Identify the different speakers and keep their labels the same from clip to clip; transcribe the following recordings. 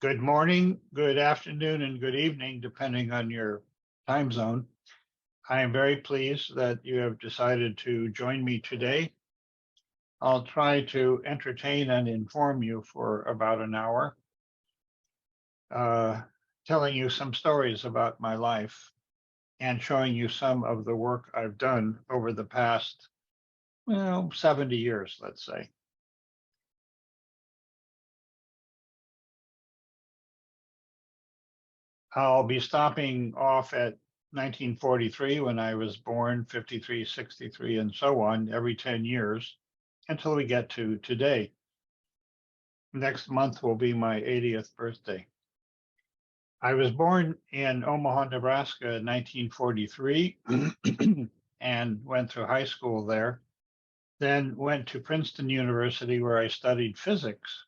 Speaker 1: Good morning, good afternoon, and good evening, depending on your time zone. I am very pleased that you have decided to join me today. I'll try to entertain and inform you for about an hour, uh, telling you some stories about my life and showing you some of the work I've done over the past, 70 years, let's say. I'll be stopping off at 1943 when I was born, 53, 63, and so on, every 10 years until we get to today. Next month will be my 80th birthday. I was born in Omaha, Nebraska in 1943 and went through high school there, then went to Princeton University where I studied physics.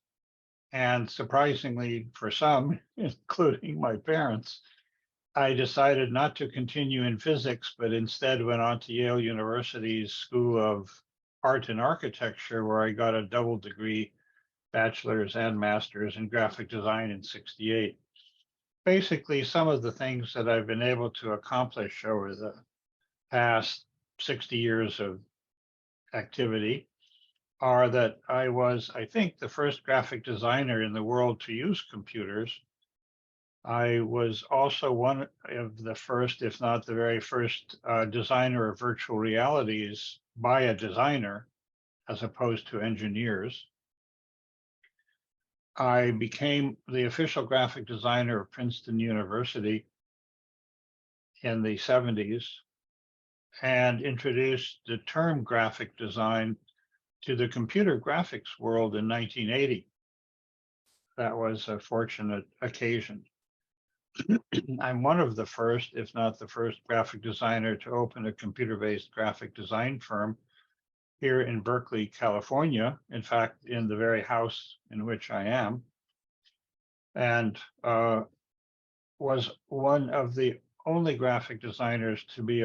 Speaker 1: And surprisingly for some, including my parents, I decided not to continue in physics, but instead went on to Yale University's School of Art and Architecture, where I got a double degree, bachelor's and master's in graphic design in '68. Basically, some of the things that I've been able to accomplish over the past 60 years of activity are that I was, I think, the first graphic designer in the world to use computers. I was also one of the first, if not the very first, designer of virtual realities by a designer as opposed to engineers. I became the official graphic designer of Princeton University in the '70s and introduced the term graphic design to the computer graphics world in 1980. That was a fortunate occasion. I'm one of the first, if not the first, graphic designer to open a computer-based graphic design firm here in Berkeley, California. In fact, in the very house in which I am, and was one of the only graphic designers to be,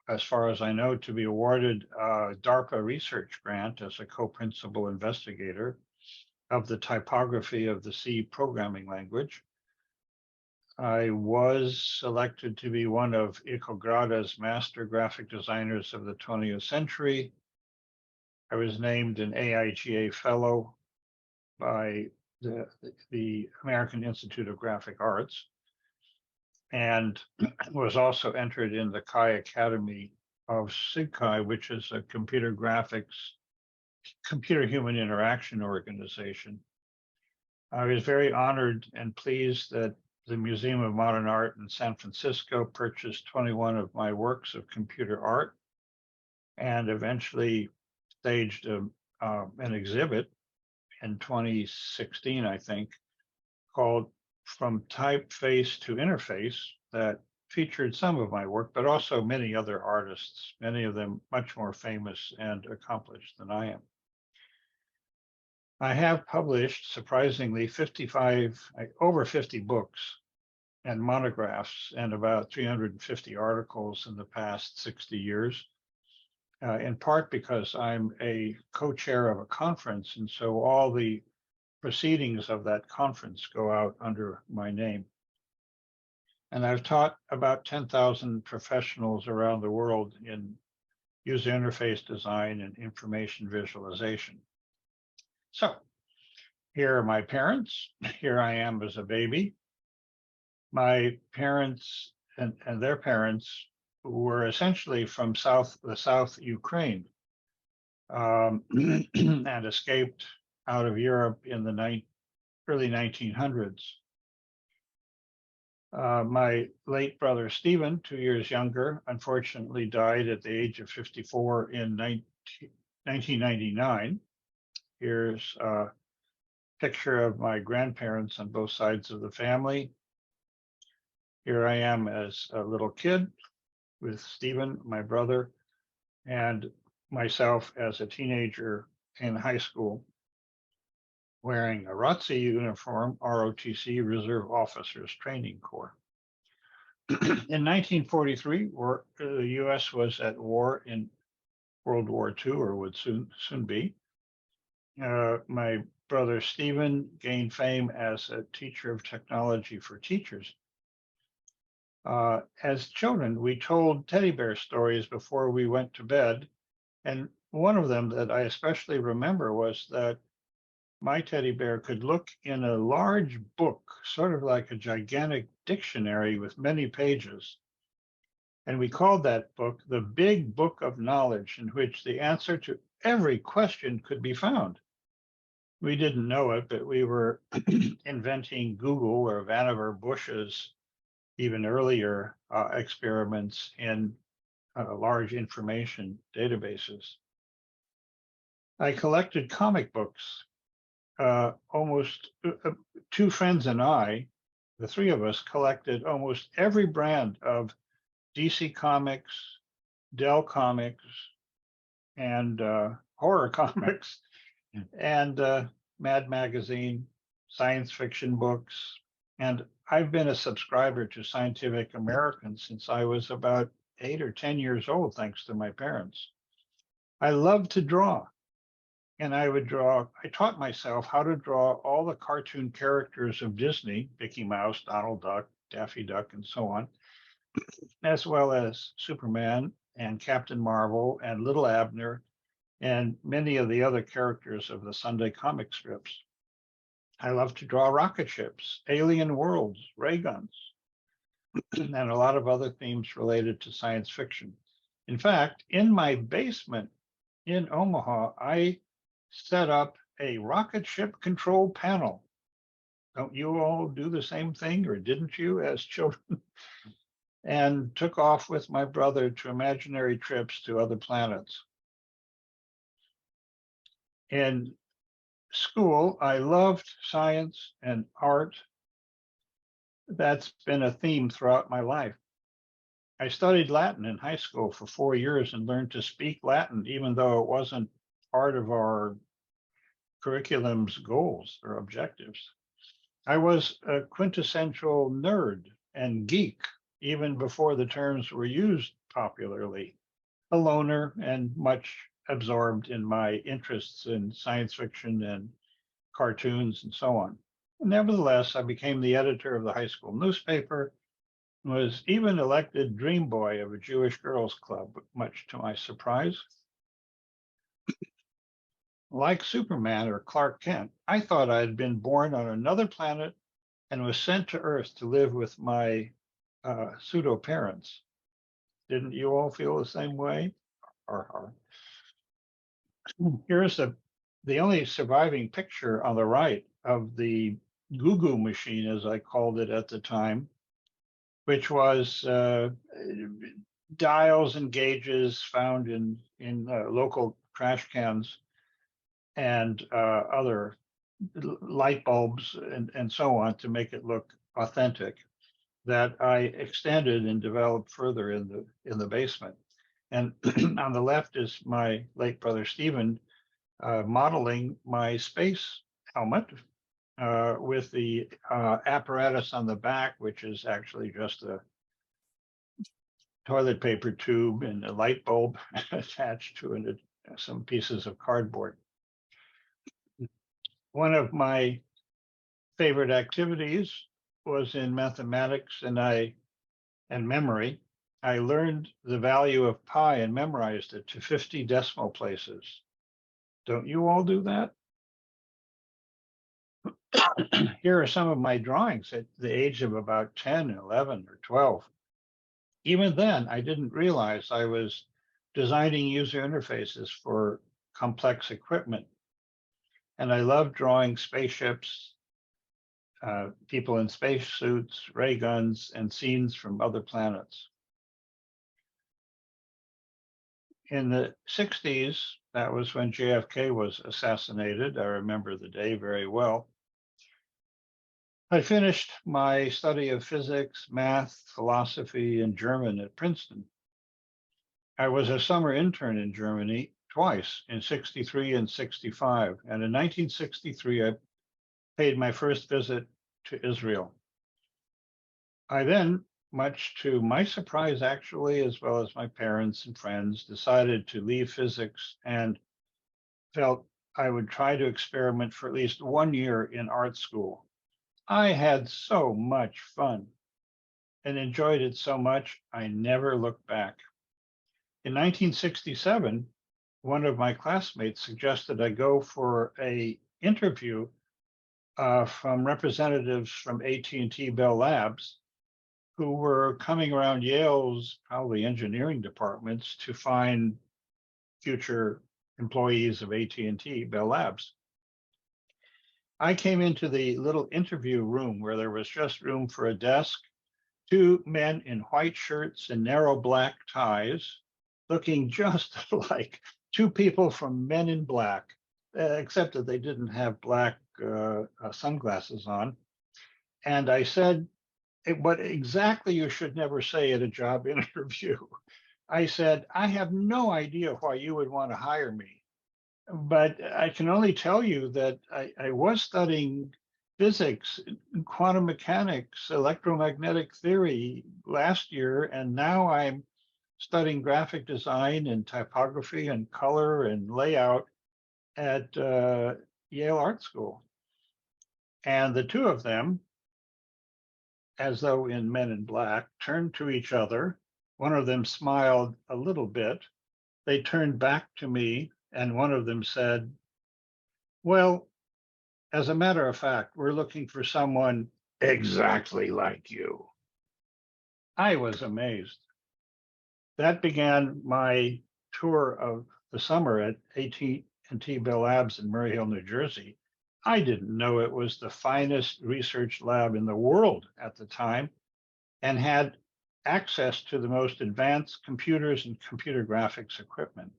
Speaker 1: as far as I know, to be awarded a DARPA research grant as a co-principal investigator of the typography of the C programming language. I was selected to be one of Icograda's master graphic designers of the 20th century. I was named an AIGA fellow by the American Institute of Graphic Arts and was also entered in the Chi Academy of SIGCHI, which is a computer graphics, computer human interaction organization. I was very honored and pleased that the Museum of Modern Art in San Francisco purchased 21 of my works of computer art and eventually staged an exhibit in 2016, I think, called From Typeface to Interface that featured some of my work, but also many other artists, many of them much more famous and accomplished than I am. I have published, surprisingly, over 50 books and monographs and about 350 articles in the past 60 years, in part because I'm a co-chair of a conference, and so all the proceedings of that conference go out under my name. And I've taught about 10,000 professionals around the world in user interface design and information visualization. So here are my parents. Here I am as a baby. My parents and their parents were essentially from the South Ukraine, and escaped out of Europe in the early 1900s. My late brother Stephen, 2 years younger, unfortunately died at the age of 54 in 1999. Here's a picture of my grandparents on both sides of the family. Here I am as a little kid with Stephen, my brother, and myself as a teenager in high school, wearing a ROTC uniform, ROTC, Reserve Officers Training Corps. In 1943, the U.S. was at war in World War II, or would soon be. My brother Stephen gained fame as a teacher of technology for teachers. As children, we told teddy bear stories before we went to bed. And one of them that I especially remember was that my teddy bear could look in a large book, sort of like a gigantic dictionary with many pages. And we called that book the Big Book of Knowledge, in which the answer to every question could be found. We didn't know it, but we were inventing Google or Vannevar Bush's even earlier experiments in large information databases. I collected comic books. Almost two friends and I, the three of us, collected almost every brand of DC Comics, Dell Comics, and horror comics, and Mad Magazine, science fiction books. And I've been a subscriber to Scientific American since I was about 8 or 10 years old, thanks to my parents. I love to draw. And I taught myself how to draw all the cartoon characters of Disney, Mickey Mouse, Donald Duck, Daffy Duck, and so on, as well as Superman and Captain Marvel and Little Abner and many of the other characters of the Sunday comic strips. I love to draw rocket ships, alien worlds, ray guns, and a lot of other themes related to science fiction. In fact, in my basement in Omaha, I set up a rocket ship control panel. Don't you all do the same thing, or didn't you as children? And took off with my brother to imaginary trips to other planets. In school, I loved science and art. That's been a theme throughout my life. I studied Latin in high school for 4 years and learned to speak Latin, even though it wasn't part of our curriculum's goals or objectives. I was a quintessential nerd and geek, even before the terms were used popularly, a loner and much absorbed in my interests in science fiction and cartoons and so on. Nevertheless, I became the editor of the high school newspaper, was even elected dream boy of a Jewish girls club, much to my surprise. Like Superman or Clark Kent, I thought I had been born on another planet and was sent to Earth to live with my pseudo parents. Didn't you all feel the same way? Here's the only surviving picture on the right of the Goo machine, as I called it at the time, which was dials and gauges found in local trash cans and other light bulbs and so on to make it look authentic, that I extended and developed further in the basement. And on the left is my late brother Stephen modeling my space helmet with the apparatus on the back, which is actually just a toilet paper tube and a light bulb attached to it, some pieces of cardboard. One of my favorite activities was in mathematics and memory. I learned the value of pi and memorized it to 50 decimal places. Don't you all do that? Here are some of my drawings at the age of about 10, 11, or 12. Even then, I didn't realize I was designing user interfaces for complex equipment. And I love drawing spaceships, people in spacesuits, ray guns, and scenes from other planets. In the 60s, that was when JFK was assassinated. I remember the day very well. I finished my study of physics, math, philosophy, and German at Princeton. I was a summer intern in Germany twice, in 63 and 65. And in 1963, I paid my first visit to Israel. I then, much to my surprise, actually, as well as my parents and friends, decided to leave physics and felt I would try to experiment for at least 1 year in art school. I had so much fun and enjoyed it so much, I never looked back. In 1967, one of my classmates suggested I go for a interview from representatives from AT&T Bell Labs who were coming around Yale's probably engineering departments to find future employees of AT&T Bell Labs. I came into the little interview room where there was just room for a desk, two men in white shirts and narrow black ties, looking just like two people from Men in Black, except that they didn't have black sunglasses on. And I said, what exactly you should never say at a job interview. I said, I have no idea why you would want to hire me, but I can only tell you that I was studying physics, quantum mechanics, electromagnetic theory last year, and now I'm studying graphic design and typography and color and layout at Yale Art School. And the two of them, as though in Men in Black, turned to each other. One of them smiled a little bit. They turned back to me, and one of them said, well, as a matter of fact, we're looking for someone exactly like you. I was amazed. That began my tour of the summer at AT&T Bell Labs in Murray Hill, New Jersey. I didn't know it was the finest research lab in the world at the time and had access to the most advanced computers and computer graphics equipment.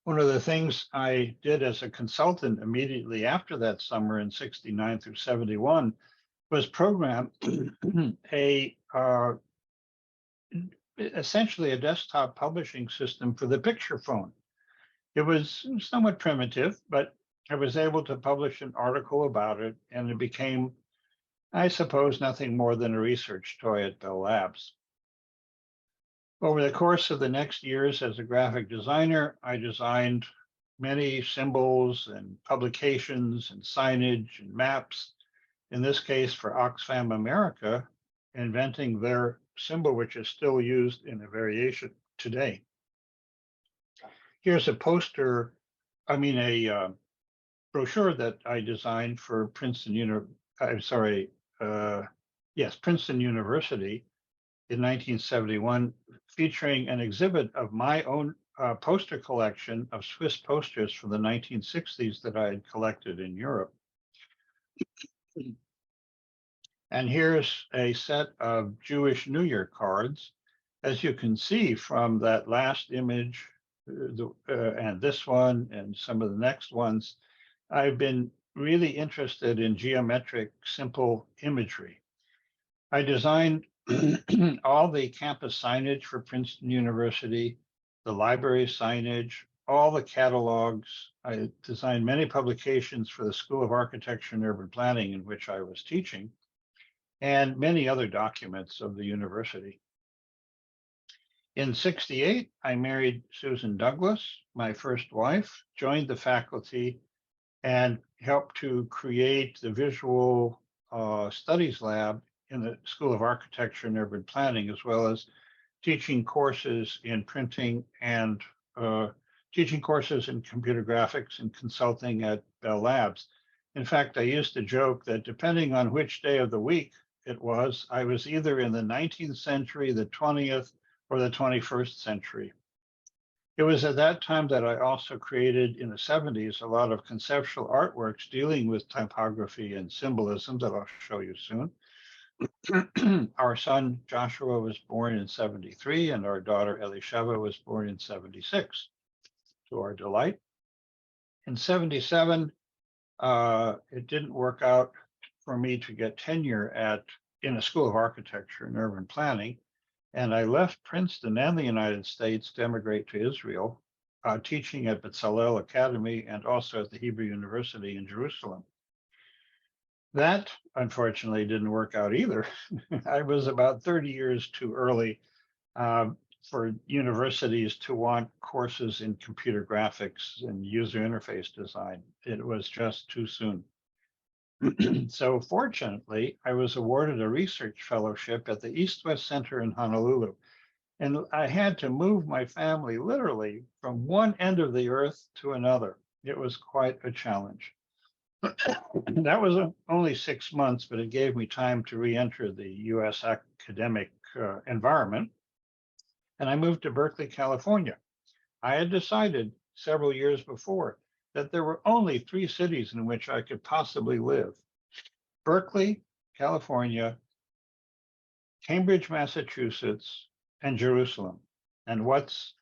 Speaker 1: One of the things I did as a consultant immediately after that summer in 69 through 71 was program essentially a desktop publishing system for the picture phone. It was somewhat primitive, but I was able to publish an article about it, and it became, I suppose, nothing more than a research toy at Bell Labs. Over the course of the next years as a graphic designer, I designed many symbols and publications and signage and maps, in this case for Oxfam America, inventing their symbol, which is still used in a variation today. Here's a poster, a brochure that I designed for Princeton University in 1971, featuring an exhibit of my own poster collection of Swiss posters from the 1960s that I had collected in Europe. And here's a set of Jewish New Year cards. As you can see from that last image, and this one, and some of the next ones, I've been really interested in geometric, simple imagery. I designed all the campus signage for Princeton University, the library signage, all the catalogs. I designed many publications for the School of Architecture and Urban Planning in which I was teaching, and many other documents of the university. In 68, I married Susan Douglas, my first wife, joined the faculty, and helped to create the visual studies lab in the School of Architecture and Urban Planning, as well as teaching courses in printing and teaching courses in computer graphics and consulting at Bell Labs. In fact, I used to joke that depending on which day of the week it was, I was either in the 19th century, the 20th, or the 21st century. It was at that time that I also created, in the 70s, a lot of conceptual artworks dealing with typography and symbolism that I'll show you soon. Our son Joshua was born in 73, and our daughter Elisheva was born in 76, to our delight. In 77, it didn't work out for me to get tenure in a School of Architecture and Urban Planning, and I left Princeton and the United States to emigrate to Israel, teaching at Bezalel Academy and also at the Hebrew University in Jerusalem. That, unfortunately, didn't work out either. I was about 30 years too early. for universities to want courses in computer graphics and user interface design. It was just too soon. So fortunately, I was awarded a research fellowship at the East-West Center in Honolulu. And I had to move my family literally from one end of the earth to another. It was quite a challenge. That was only 6 months, but it gave me time to re-enter the US academic environment. And I moved to Berkeley, California. I had decided several years before that there were only 3 cities in which I could possibly live: Berkeley, California, Cambridge, Massachusetts, and Jerusalem. And what's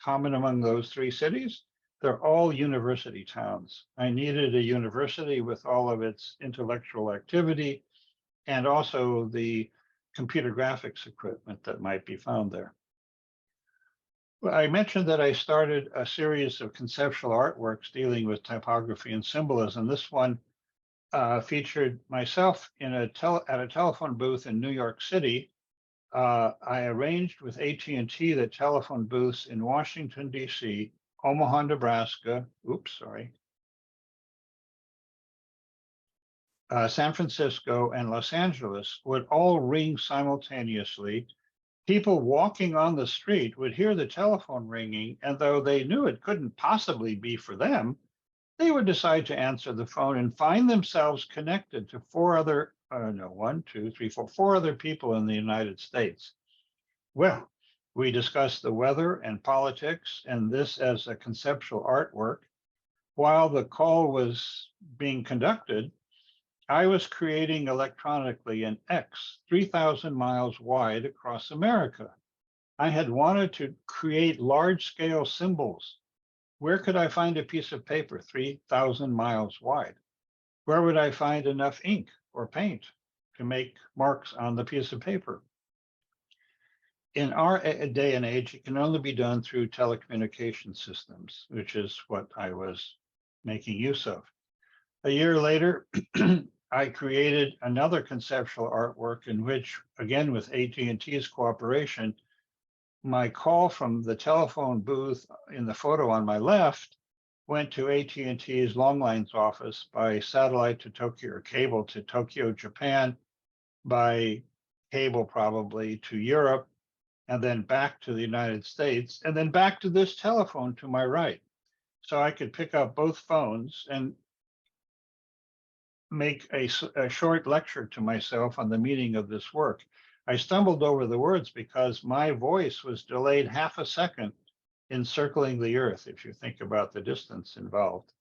Speaker 1: common among those 3 cities? They're all university towns. I needed a university with all of its intellectual activity and also the computer graphics equipment that might be found there. Well, I mentioned that I started a series of conceptual artworks dealing with typography and symbolism. This one featured myself in at a telephone booth in New York City. I arranged with AT&T the telephone booths in Washington, D.C., Omaha, Nebraska, San Francisco, and Los Angeles would all ring simultaneously. People walking on the street would hear the telephone ringing, and though they knew it couldn't possibly be for them, they would decide to answer the phone and find themselves connected to 4 other, four other people in the United States. Well, we discussed the weather and politics, and this as a conceptual artwork. While the call was being conducted, I was creating electronically an X 3,000 miles wide across America. I had wanted to create large-scale symbols. Where could I find a piece of paper 3,000 miles wide? Where would I find enough ink or paint to make marks on the piece of paper? In our day and age, it can only be done through telecommunication systems, which is what I was making use of. A year later, I created another conceptual artwork in which, again with AT&T's cooperation, my call from the telephone booth in the photo on my left went to AT&T's long lines office by satellite to Tokyo, or cable to Tokyo, Japan, by cable probably to Europe, and then back to the United States, and then back to this telephone to my right. So I could pick up both phones and make a short lecture to myself on the meaning of this work. I stumbled over the words because my voice was delayed half a second in circling the earth, if you think about the distance involved.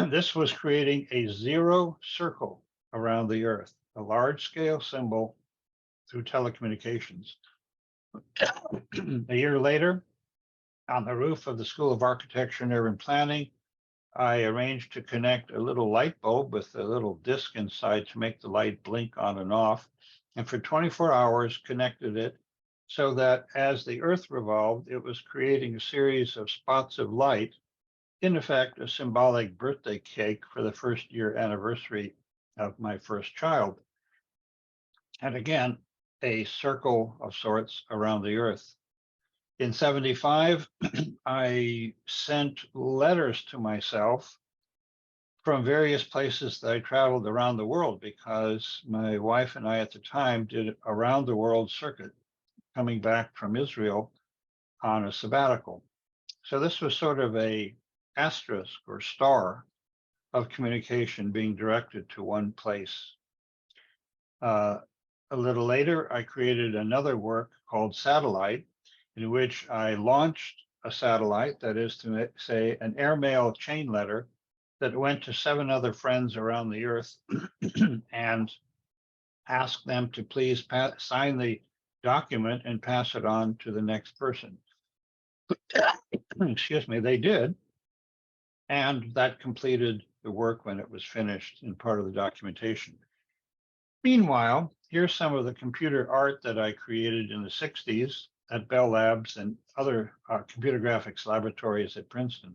Speaker 1: This was creating a 0 circle around the earth, a large-scale symbol through telecommunications. A year later, on the roof of the School of Architecture and Urban Planning, I arranged to connect a little light bulb with a little disc inside to make the light blink on and off, and for 24 hours connected it so that as the Earth revolved, it was creating a series of spots of light, in effect, a symbolic birthday cake for the 1st-year anniversary of my first child. And again, a circle of sorts around the Earth. In 75, I sent letters to myself from various places that I traveled around the world because my wife and I at the time did a round the world circuit coming back from Israel on a sabbatical. So this was sort of a asterisk or star of communication being directed to one place. A little later, I created another work called Satellite, in which I launched a satellite, that is to say, an airmail chain letter that went to 7 other friends around the earth and asked them to please sign the document and pass it on to the next person. Excuse me, they did. And that completed the work when it was finished in part of the documentation. Meanwhile, here's some of the computer art that I created in the 60s at Bell Labs and other computer graphics laboratories at Princeton.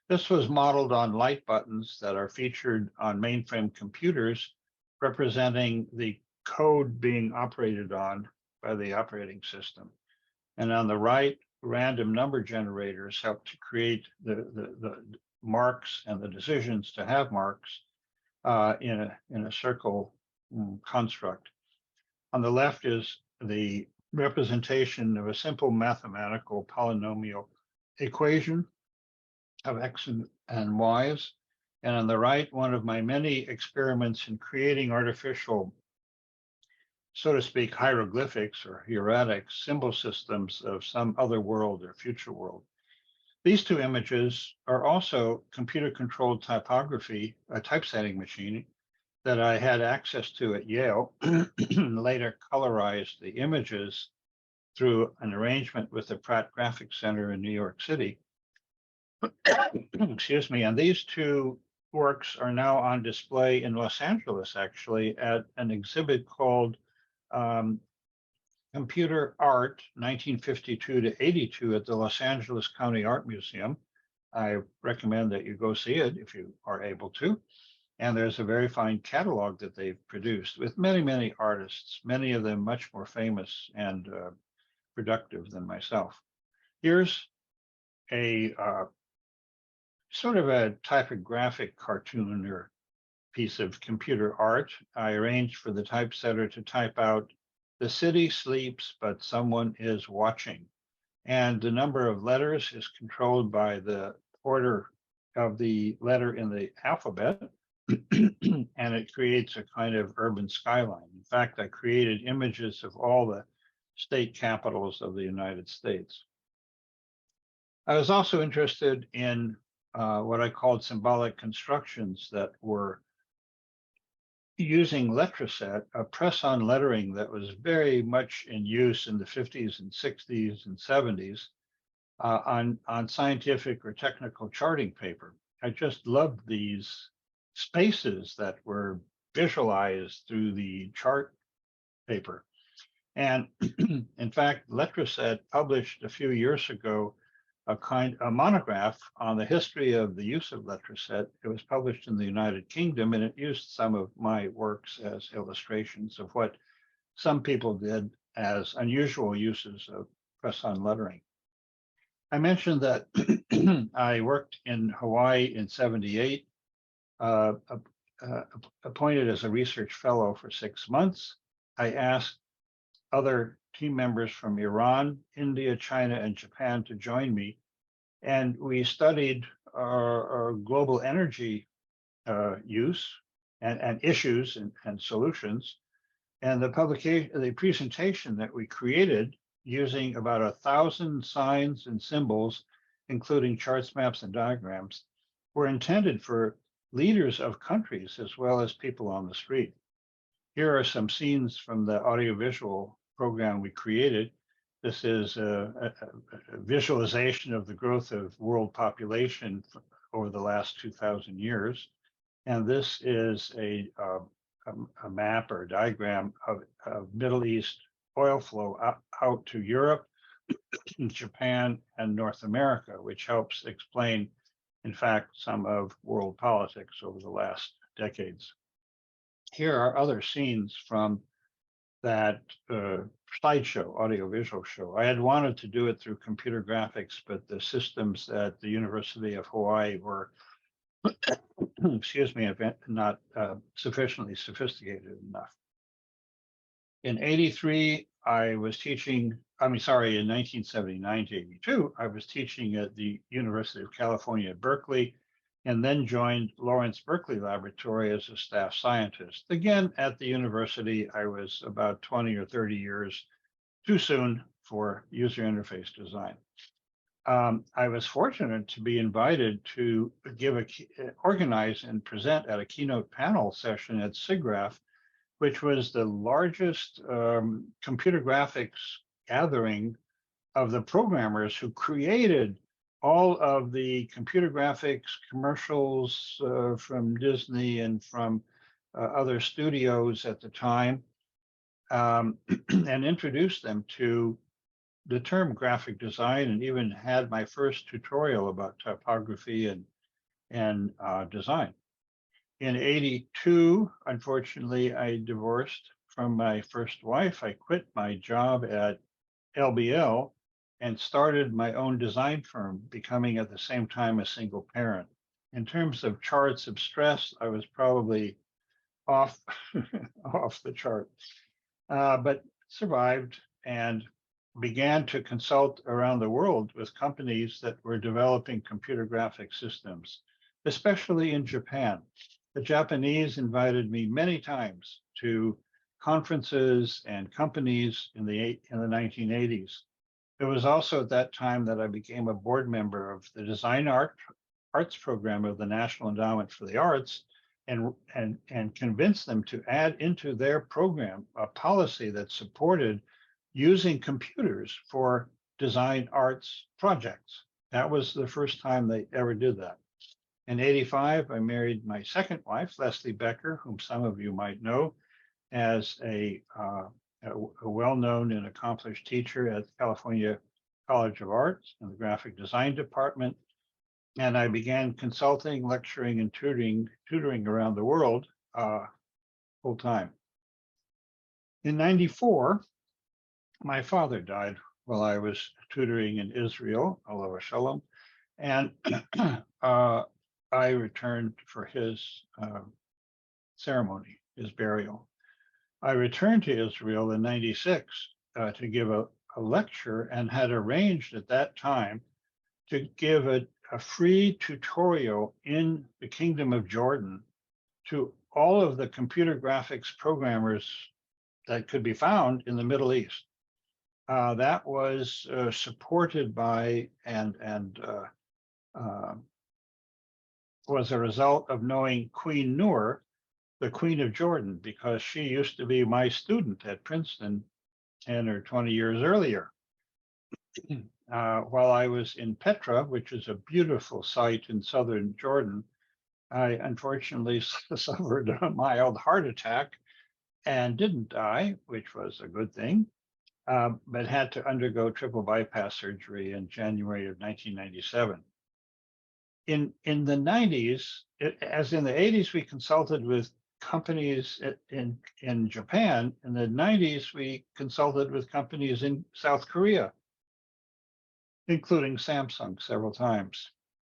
Speaker 1: This was modeled on light buttons that are featured on mainframe computers, representing the code being operated on by the operating system. And on the right, random number generators help to create the marks and the decisions to have marks in a circle construct. On the left is the representation of a simple mathematical polynomial equation of x and y's. And on the right, one of my many experiments in creating artificial, so to speak, hieroglyphics or hieratic symbol systems of some other world or future world. These two images are also computer-controlled typography, a typesetting machine that I had access to at Yale, and later colorized the images through an arrangement with the Pratt Graphics Center in New York City. Excuse me, and these two works are now on display in Los Angeles, actually, at an exhibit called Computer Art 1952 to 82 at the Los Angeles County Art Museum. I recommend that you go see it if you are able to. And there's a very fine catalog that they've produced with many, many artists, many of them much more famous and productive than myself. Here's a sort of a typographic cartoon or piece of computer art. I arranged for the typesetter to type out, "The city sleeps, but someone is watching." And the number of letters is controlled by the order of the letter in the alphabet. And it creates a kind of urban skyline. In fact, I created images of all the state capitals of the United States. I was also interested in what I called symbolic constructions that were using letraset, a press-on lettering that was very much in use in the 50s and 60s and 70s on scientific or technical charting paper. I just loved these spaces that were visualized through the chart paper. And in fact, letraset published a few years ago a monograph on the history of the use of letraset. It was published in the United Kingdom, and it used some of my works as illustrations of what some people did as unusual uses of press-on lettering. I mentioned that I worked in Hawaii in '78, appointed as a research fellow for 6 months. I asked other team members from Iran, India, China, and Japan to join me. And we studied our global energy use and issues and solutions. And the presentation that we created using about 1,000 signs and symbols, including charts, maps, and diagrams, were intended for leaders of countries as well as people on the street. Here are some scenes from the audiovisual program we created. This is a visualization of the growth of world population over the last 2,000 years. And this is a map or a diagram of Middle East oil flow out to Europe, Japan, and North America, which helps explain, in fact, some of world politics over the last decades. Here are other scenes from that slideshow, audiovisual show. I had wanted to do it through computer graphics, but the systems at the University of Hawaii were, excuse me, not sufficiently sophisticated enough. In '83, I was teaching, in 1979 to '82, I was teaching at the University of California at Berkeley, and then joined Lawrence Berkeley Laboratory as a staff scientist. Again, at the university, I was about 20 or 30 years too soon for user interface design. I was fortunate to be invited to organize and present at a keynote panel session at SIGGRAPH, which was the largest computer graphics gathering of the programmers who created all of the computer graphics commercials from Disney and from other studios at the time, and introduced them to the term graphic design, and even had my first tutorial about typography and design. In '82, unfortunately, I divorced from my first wife, I quit my job at LBL and started my own design firm, becoming at the same time a single parent. In terms of charts of stress, I was probably off off the chart, but survived and began to consult around the world with companies that were developing computer graphic systems, especially in Japan. The Japanese invited me many times to conferences and companies in the 1980s. It was also at that time that I became a board member of the Arts program of the National Endowment for the Arts, and convinced them to add into their program a policy that supported using computers for design arts projects. That was the first time they ever did that. In '85, I married my second wife, Leslie Becker, whom some of you might know as a well-known and accomplished teacher at California College of Arts in the graphic design department. And I began consulting, lecturing, and tutoring around the world full time. In '94, my father died while I was tutoring in Israel, Alav Shalom, and I returned for his ceremony, his burial. I returned to Israel in '96 to give a lecture, and had arranged at that time to give a free tutorial in the Kingdom of Jordan to all of the computer graphics programmers that could be found in the Middle East. That was supported by and was a result of knowing Queen Noor, the Queen of Jordan, because she used to be my student at Princeton 10 or 20 years earlier. While I was in Petra, which is a beautiful site in southern Jordan, I unfortunately suffered a mild heart attack and didn't die, which was a good thing, but had to undergo triple bypass surgery in January of 1997. In the 90s, as in the 80s, we consulted with companies in Japan. In the 90s, we consulted with companies in South Korea, including Samsung several times.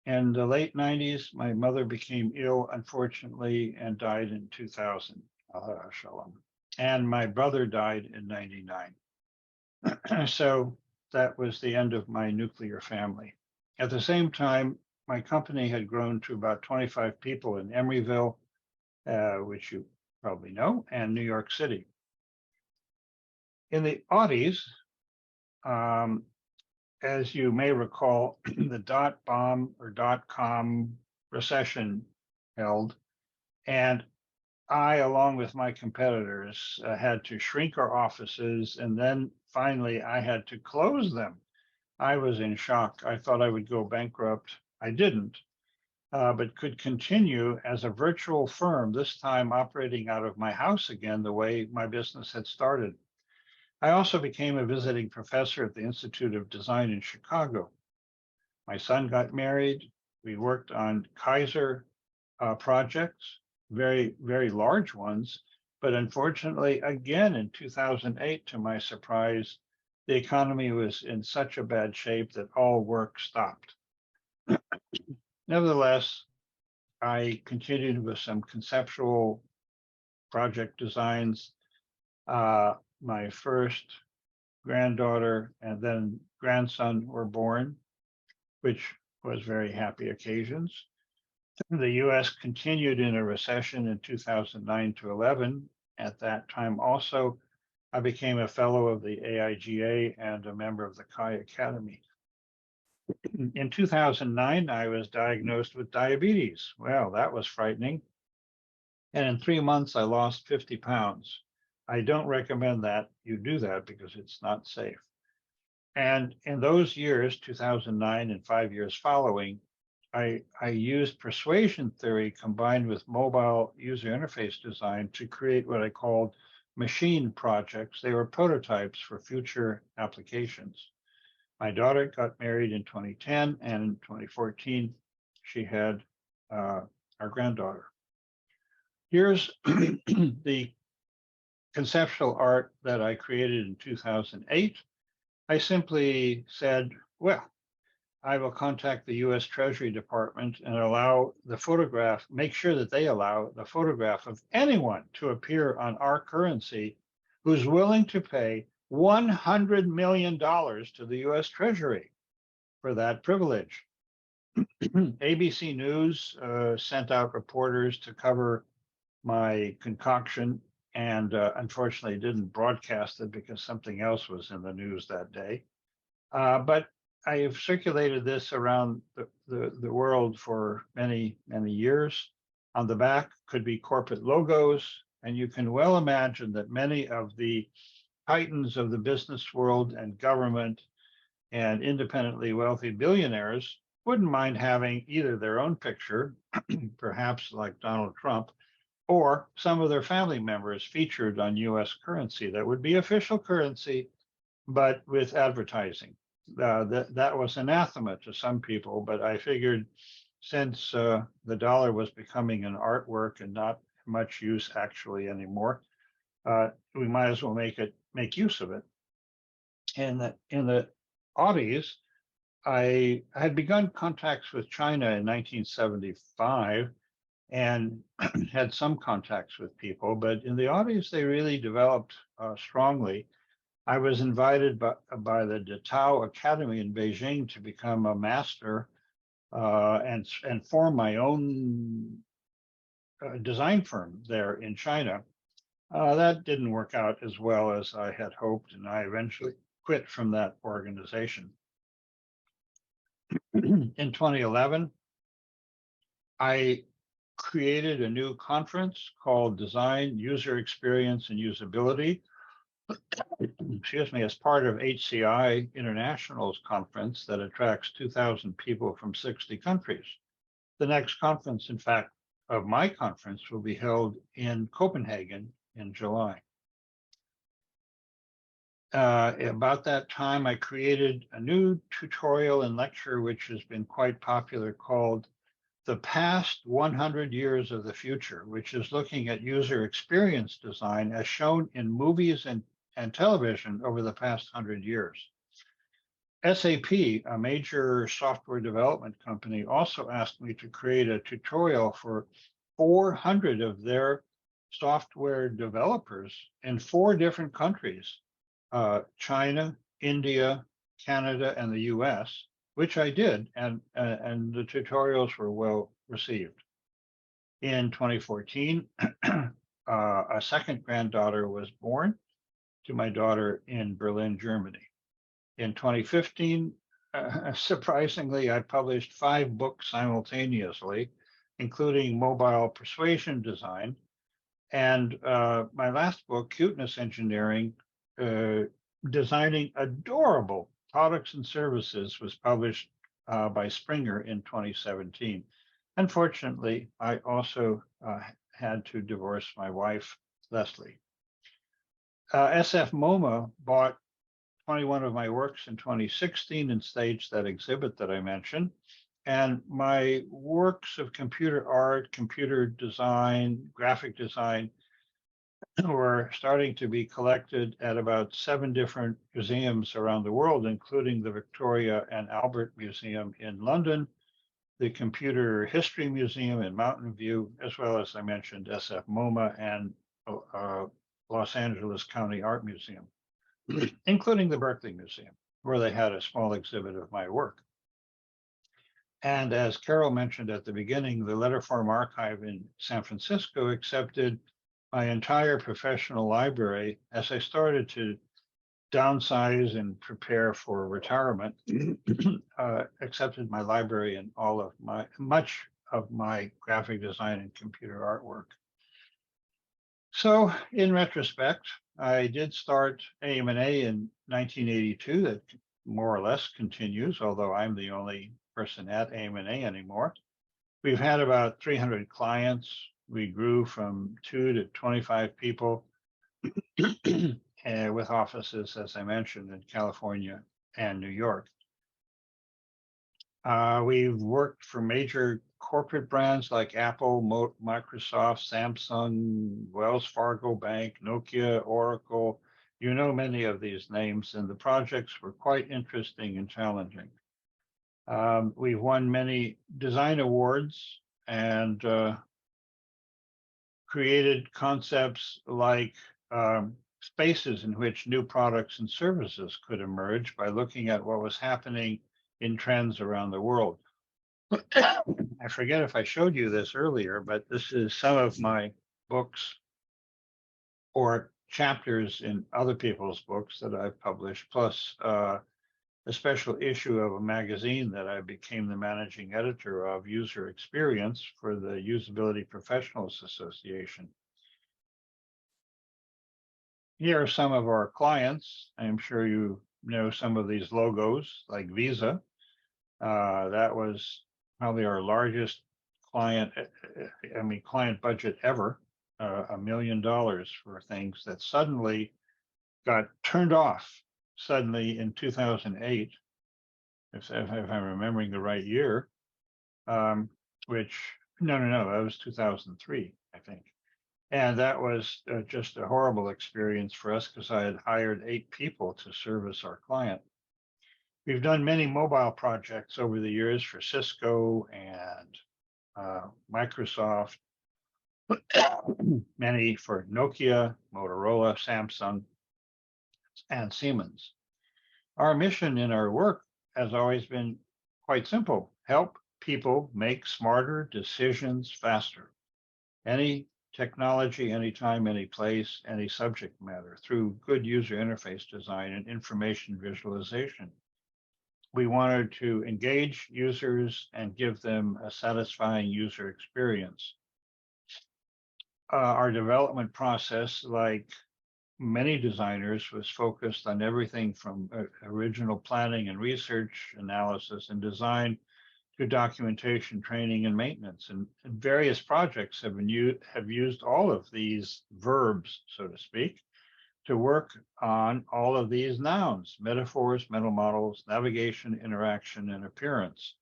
Speaker 1: In the late 90s, my mother became ill, unfortunately, and died in 2000. And my brother died in '99. So that was the end of my nuclear family. At the same time, my company had grown to about 25 people in Emeryville, which you probably know, and New York City. In the aughties, as you may recall, the dot-bomb or dot-com recession held, and I, along with my competitors, had to shrink our offices, and then finally I had to close them. I was in shock. I thought I would go bankrupt. I didn't, but could continue as a virtual firm, this time operating out of my house again, the way my business had started. I also became a visiting professor at the Institute of Design in Chicago. My son got married. We worked on Kaiser projects, very, very large ones. But unfortunately, again, in 2008, to my surprise, the economy was in such a bad shape that all work stopped. Nevertheless, I continued with some conceptual project designs. My first granddaughter and then grandson were born, which was very happy occasions. The US continued in a recession in 2009 to 11. At that time also, I became a fellow of the AIGA and a member of the Chi Academy. In 2009, I was diagnosed with diabetes. Well, that was frightening. And in 3 months, I lost 50 pounds. I don't recommend that you do that because it's not safe. And in those years, 2009 and 5 years following, I used persuasion theory combined with mobile user interface design to create what I called machine projects. They were prototypes for future applications. My daughter got married in 2010, and in 2014, she had our granddaughter. Here's the conceptual art that I created in 2008, I simply said, well, I will contact the US Treasury Department and allow the photograph, make sure that they allow the photograph of anyone to appear on our currency who's willing to pay $100 million to the US Treasury for that privilege. ABC News sent out reporters to cover my concoction and unfortunately didn't broadcast it because something else was in the news that day. But I have circulated this around the world for many, many years. On the back could be corporate logos, and you can well imagine that many of the titans of the business world and government and independently wealthy billionaires wouldn't mind having either their own picture, perhaps like Donald Trump, or some of their family members featured on US currency that would be official currency, but with advertising. That was anathema to some people, but I figured since the dollar was becoming an artwork and not much use actually anymore, we might as well make use of it. And in the oddies, I had begun contacts with China in 1975 and had some contacts with people, but in the oddies, they really developed strongly. I was invited by the Dept Academy in Beijing to become a master and form my own design firm there in China. That didn't work out as well as I had hoped, and I eventually quit from that organization. In 2011, I created a new conference called Design, User Experience, and Usability, excuse me, as part of HCI International's conference that attracts 2,000 people from 60 countries. The next conference, in fact, of my conference will be held in Copenhagen in July. About that time, I created a new tutorial and lecture, which has been quite popular, called The Past 100 Years of the Future, which is looking at user experience design as shown in movies and television over the past 100 years. SAP, a major software development company, also asked me to create a tutorial for 400 of their software developers in 4 different countries, China, India, Canada, and the US, which I did, and the tutorials were well received. In 2014, a second granddaughter was born to my daughter in Berlin, Germany. In 2015, surprisingly, I published 5 books simultaneously, including Mobile Persuasion Design. And my last book, Cuteness Engineering, Designing Adorable Products and Services, was published by Springer in 2017. Unfortunately, I also had to divorce my wife, Leslie. SF MoMA bought 21 of my works in 2016 and staged that exhibit that I mentioned. And my works of computer art, computer design, graphic design were starting to be collected at about 7 different museums around the world, including the Victoria and Albert Museum in London, the Computer History Museum in Mountain View, as well as I mentioned SF MoMA and Los Angeles County Art Museum, including the Berkeley Museum, where they had a small exhibit of my work. And as Carol mentioned at the beginning, the Letterform Archive in San Francisco accepted my entire professional library as I started to downsize and prepare for retirement, accepted my library and much of my graphic design and computer artwork. So in retrospect, I did start AIM&A in 1982 that more or less continues, although I'm the only person at AIM&A anymore. We've had about 300 clients. We grew from 2 to 25 people with offices, as I mentioned, in California and New York. We've worked for major corporate brands like Apple, Microsoft, Samsung, Wells Fargo Bank, Nokia, Oracle. You know many of these names, and the projects were quite interesting and challenging. We've won many design awards and created concepts like spaces in which new products and services could emerge by looking at what was happening in trends around the world. I forget if I showed you this earlier, but this is some of my books or chapters in other people's books that I've published, plus a special issue of a magazine that I became the managing editor of, User Experience, for the Usability Professionals Association. Here are some of our clients. I'm sure you know some of these logos, like Visa. That was probably our largest client, client budget ever, $1 million for things that suddenly got turned off suddenly in 2008, if I'm remembering the right year, which, no, that was 2003, I think. And that was just a horrible experience for us because I had hired 8 people to service our client. We've done many mobile projects over the years for Cisco and Microsoft, many for Nokia, Motorola, Samsung, and Siemens. Our mission in our work has always been quite simple: help people make smarter decisions faster. Any technology, anytime, any place, any subject matter, through good user interface design and information visualization. We wanted to engage users and give them a satisfying user experience. Our development process, like many designers, was focused on everything from original planning and research, analysis and design, to documentation, training, and maintenance. And various projects have used all of these verbs, so to speak, to work on all of these nouns: metaphors, mental models, navigation, interaction, and appearance.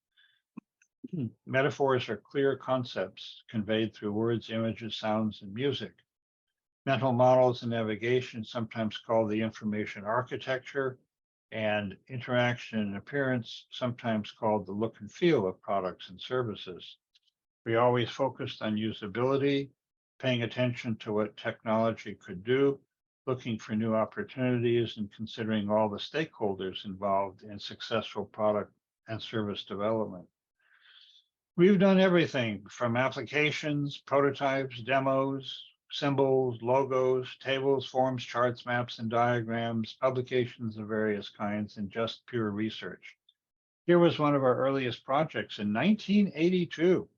Speaker 1: Metaphors are clear concepts conveyed through words, images, sounds, and music. Mental models and navigation, sometimes called the information architecture, and interaction and appearance, sometimes called the look and feel of products and services. We always focused on usability, paying attention to what technology could do, looking for new opportunities, and considering all the stakeholders involved in successful product and service development. We've done everything from applications, prototypes, demos, symbols, logos, tables, forms, charts, maps, and diagrams, publications of various kinds, and just pure research. Here was one of our earliest projects in 1982,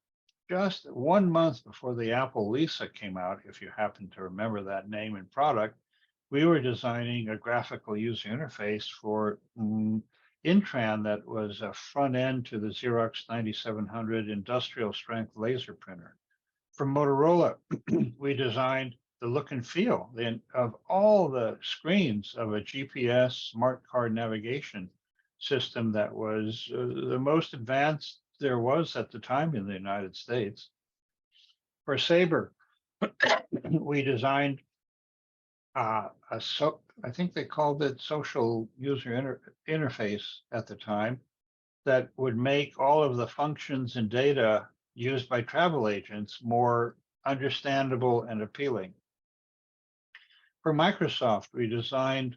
Speaker 1: just 1 month before the Apple Lisa came out, if you happen to remember that name and product. We were designing a graphical user interface for Intran that was a front end to the Xerox 9700 industrial strength laser printer. For Motorola, we designed the look and feel of all the screens of a GPS smart card navigation system that was the most advanced there was at the time in the United States. For Sabre, we designed I think they called it social user interface at the time, that would make all of the functions and data used by travel agents more understandable and appealing. For Microsoft, we designed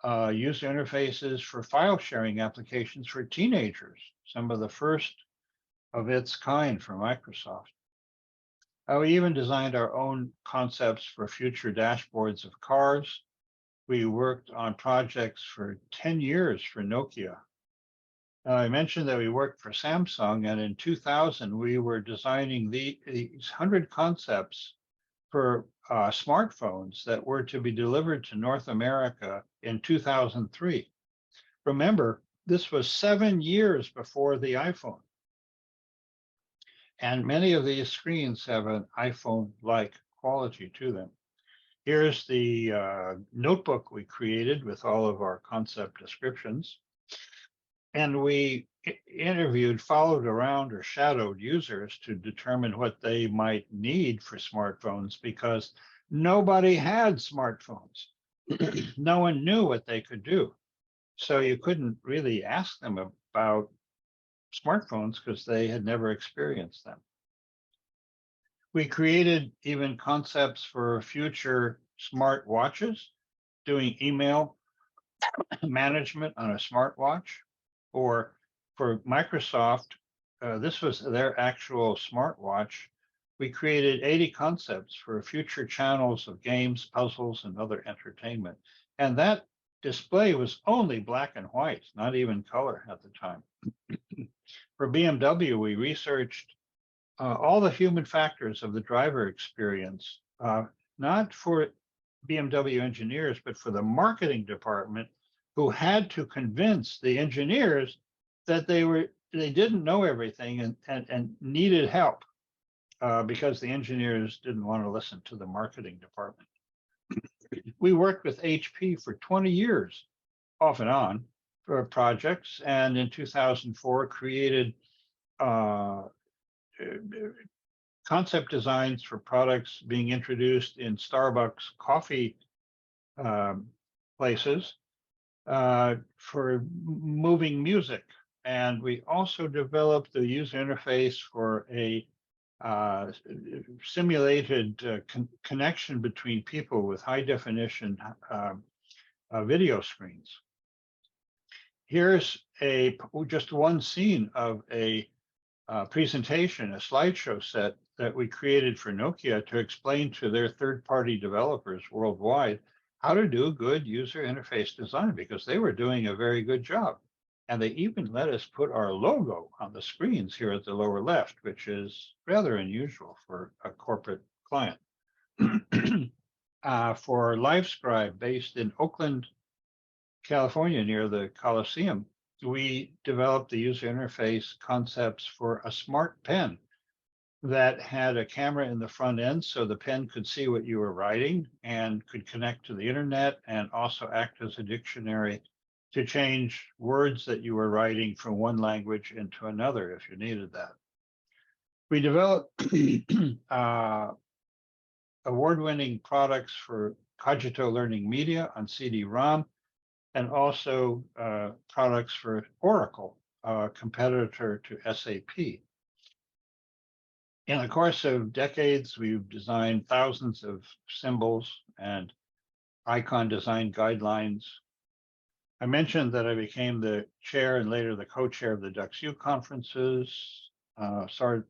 Speaker 1: user interfaces for file sharing applications for teenagers, some of the first of its kind for Microsoft. We even designed our own concepts for future dashboards of cars. We worked on projects for 10 years for Nokia. I mentioned that we worked for Samsung, and in 2000, we were designing these 100 concepts for smartphones that were to be delivered to North America in 2003. Remember, this was 7 years before the iPhone. And many of these screens have an iPhone-like quality to them. Here's the notebook we created with all of our concept descriptions. And we interviewed, followed around, or shadowed users to determine what they might need for smartphones, because nobody had smartphones. No one knew what they could do. So you couldn't really ask them about smartphones because they had never experienced them. We created even concepts for future smart watches, doing email management on a smartwatch, or for Microsoft, this was their actual smartwatch. We created 80 concepts for future channels of games, puzzles, and other entertainment. And that display was only black and white, not even color at the time. For BMW, we researched all the human factors of the driver experience, not for BMW engineers, but for the marketing department, who had to convince the engineers that they didn't know everything and needed help, because the engineers didn't want to listen to the marketing department. We worked with HP for 20 years, off and on, for projects, and in 2004 created concept designs for products being introduced in Starbucks coffee places, for moving music. And we also developed the user interface for a simulated connection between people with high definition video screens. Here's just one scene of a presentation, a slideshow set that we created for Nokia to explain to their third-party developers worldwide how to do good user interface design, because they were doing a very good job. And they even let us put our logo on the screens here at the lower left, which is rather unusual for a corporate client. For LiveScribe, based in Oakland, California, near the Coliseum, we developed the user interface concepts for a smart pen that had a camera in the front end, so the pen could see what you were writing and could connect to the internet, and also act as a dictionary to change words that you were writing from one language into another if you needed that. We developed award-winning products for Cogito Learning Media on CD-ROM, and also products for Oracle, a competitor to SAP. In the course of decades, we've designed thousands of symbols and icon design guidelines. I mentioned that I became the chair and later the co-chair of the DuxU conferences. Sorry,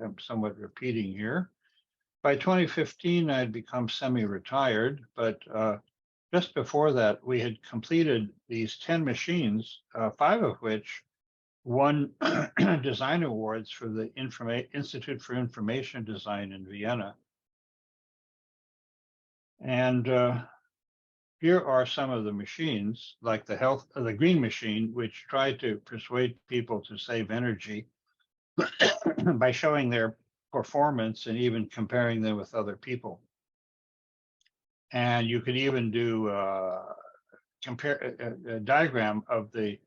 Speaker 1: I'm somewhat repeating here. By 2015, I had become semi-retired, but just before that, we had completed these 10 machines, 5 of which won design awards for the Institute for Information Design in Vienna. And here are some of the machines, like the green machine, which tried to persuade people to save energy by showing their performance and even comparing them with other people. And you could even do a diagram of the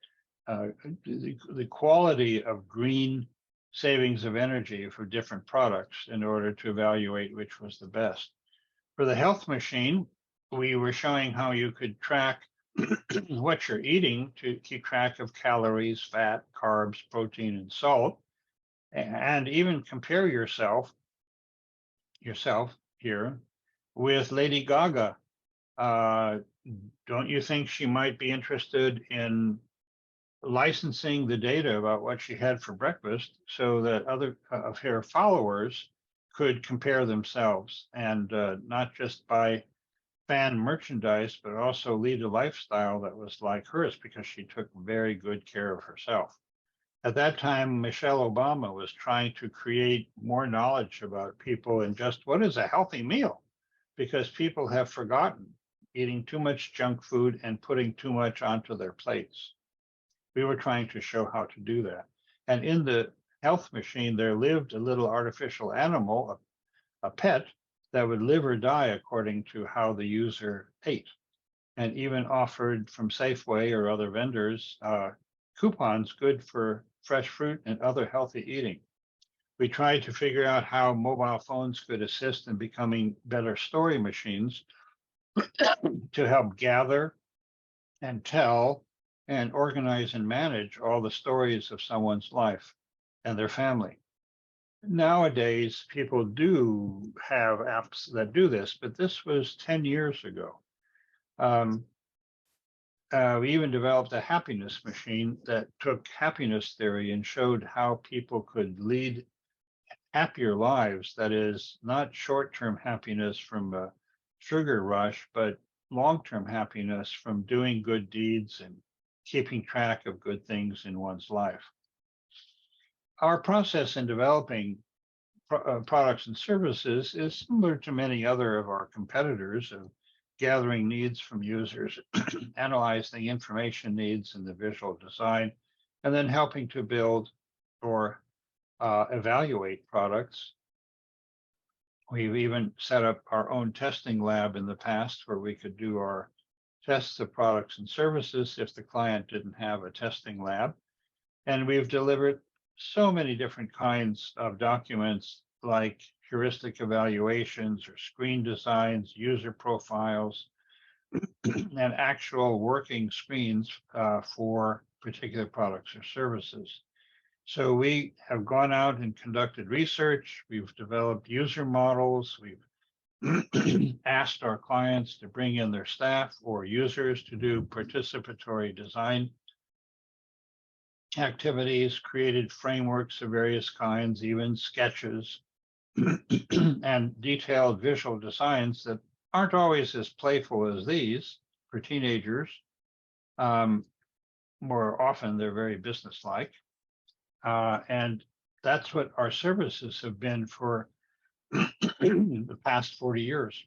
Speaker 1: quality of green savings of energy for different products in order to evaluate which was the best. For the health machine, we were showing how you could track what you're eating to keep track of calories, fat, carbs, protein, and salt, and even compare yourself here with Lady Gaga. Don't you think she might be interested in licensing the data about what she had for breakfast so that other of her followers could compare themselves, and not just buy fan merchandise, but also lead a lifestyle that was like hers, because she took very good care of herself. At that time, Michelle Obama was trying to create more knowledge about people and just what is a healthy meal, because people have forgotten eating too much junk food and putting too much onto their plates. We were trying to show how to do that. And in the health machine, there lived a little artificial animal, a pet, that would live or die according to how the user ate, and even offered from Safeway or other vendors coupons good for fresh fruit and other healthy eating. We tried to figure out how mobile phones could assist in becoming better story machines to help gather and tell and organize and manage all the stories of someone's life and their family. Nowadays, people do have apps that do this, but this was 10 years ago. Um, we even developed a happiness machine that took happiness theory and showed how people could lead happier lives. That is, not short term happiness from a sugar rush, but long term happiness from doing good deeds and keeping track of good things in one's life. Our process in developing products and services is similar to many other of our competitors of gathering needs from users, analyzing information needs in the visual design, and then helping to build or evaluate products. We've even set up our own testing lab in the past where we could do our tests of products and services if the client didn't have a testing lab. And we've delivered so many different kinds of documents like heuristic evaluations or screen designs, user profiles, and actual working screens for particular products or services. So we have gone out and conducted research. We've developed user models. We've asked our clients to bring in their staff or users to do participatory design activities, created frameworks of various kinds, even sketches, and detailed visual designs that aren't always as playful as these for teenagers. More often, they're very businesslike. And that's what our services have been for the past 40 years,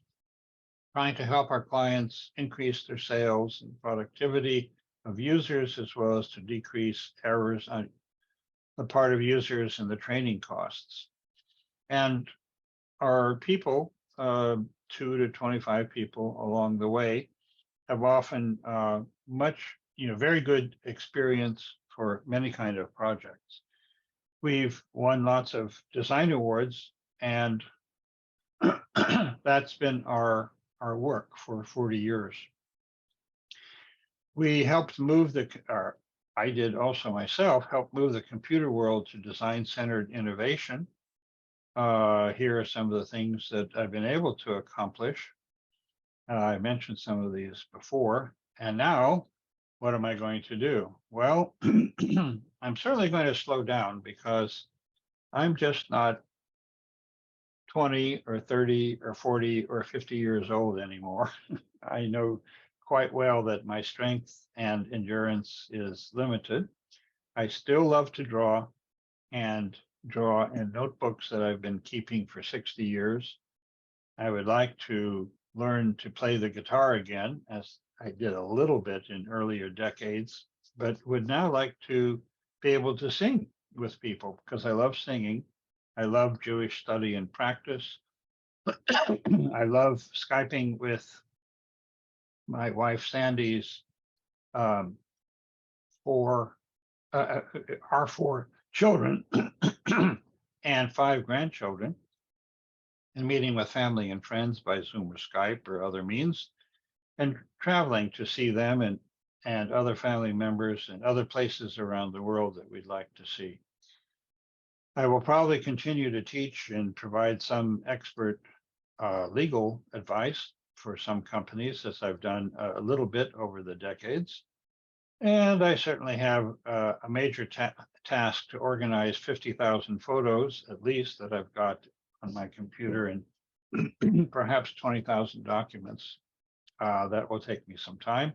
Speaker 1: trying to help our clients increase their sales and productivity of users, as well as to decrease errors on the part of users and the training costs. And our people, 2 to 25 people along the way, have often very good experience for many kind of projects. We've won lots of design awards, and that's been our work for 40 years. We helped move I did also myself, help move the computer world to design-centered innovation. Here are some of the things that I've been able to accomplish. I mentioned some of these before. And now, what am I going to do? Well, I'm certainly going to slow down because I'm just not 20 or 30 or 40 or 50 years old anymore. I know quite well that my strength and endurance is limited. I still love to draw in notebooks that I've been keeping for 60 years. I would like to learn to play the guitar again, as I did a little bit in earlier decades, but would now like to be able to sing with people because I love singing. I love Jewish study and practice. I love Skyping with my wife Sandy's our 4 children and 5 grandchildren, and meeting with family and friends by Zoom or Skype or other means, and traveling to see them and other family members and other places around the world that we'd like to see. I will probably continue to teach and provide some expert legal advice for some companies, as I've done a little bit over the decades. And I certainly have a major task to organize 50,000 photos, at least, that I've got on my computer, and perhaps 20,000 documents. That will take me some time.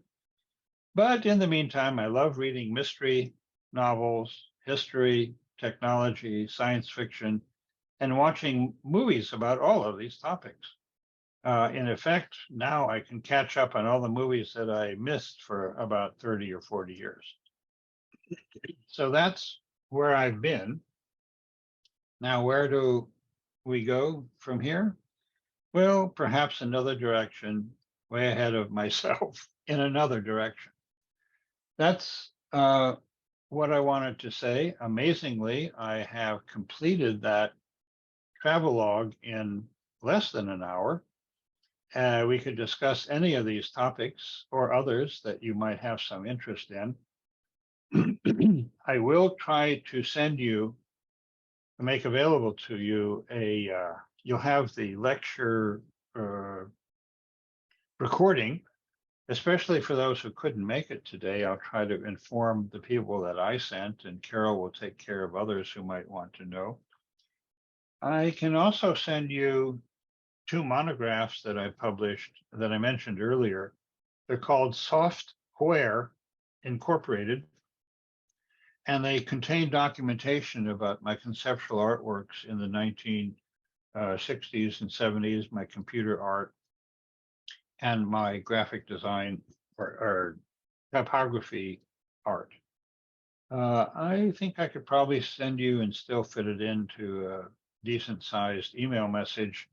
Speaker 1: But in the meantime, I love reading mystery novels, history, technology, science fiction, and watching movies about all of these topics. In effect, now I can catch up on all the movies that I missed for about 30 or 40 years. So that's where I've been. Now, where do we go from here? Well, perhaps another direction, way ahead of myself in another direction. That's what I wanted to say. Amazingly, I have completed that travelogue in less than an hour. We could discuss any of these topics or others that you might have some interest in. I will try to send you, make available to you you'll have the lecture recording, especially for those who couldn't make it today. I'll try to inform the people that I sent, and Carol will take care of others who might want to know. I can also send you 2 monographs that I published that I mentioned earlier. They're called Software Incorporated, and they contain documentation about my conceptual artworks in the 1960s and 70s, my computer art, and my graphic design or typography art. I think I could probably send you and still fit it into a decent sized email message.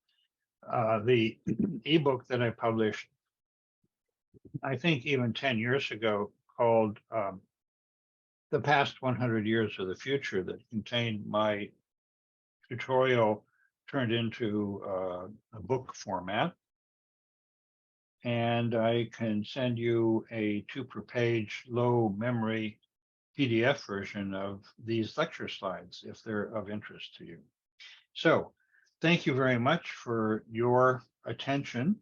Speaker 1: The ebook that I published, I think even 10 years ago, called The Past 100 Years of the Future, that contained my tutorial turned into a book format. And I can send you a 2 per page low memory PDF version of these lecture slides if they're of interest to you. So thank you very much for your attention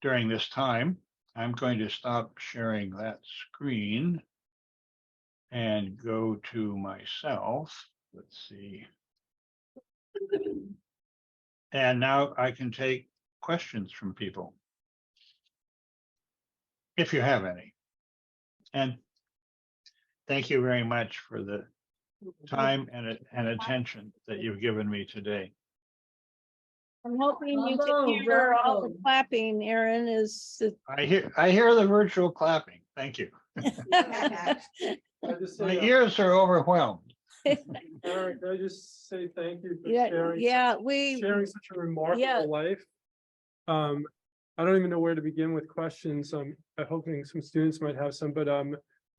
Speaker 1: during this time. I'm going to stop sharing that screen and go to myself. Let's see. And now I can take questions from people, if you have any. And thank you very much for the time and attention that you've given me today.
Speaker 2: I'm hoping you can hear all the clapping, Aaron, is.
Speaker 1: I hear the virtual clapping. Thank you. My ears are overwhelmed.
Speaker 3: Eric, I just say thank you for
Speaker 2: sharing
Speaker 3: such a remarkable life. I don't even know where to begin with questions. I'm hoping some students might have some, but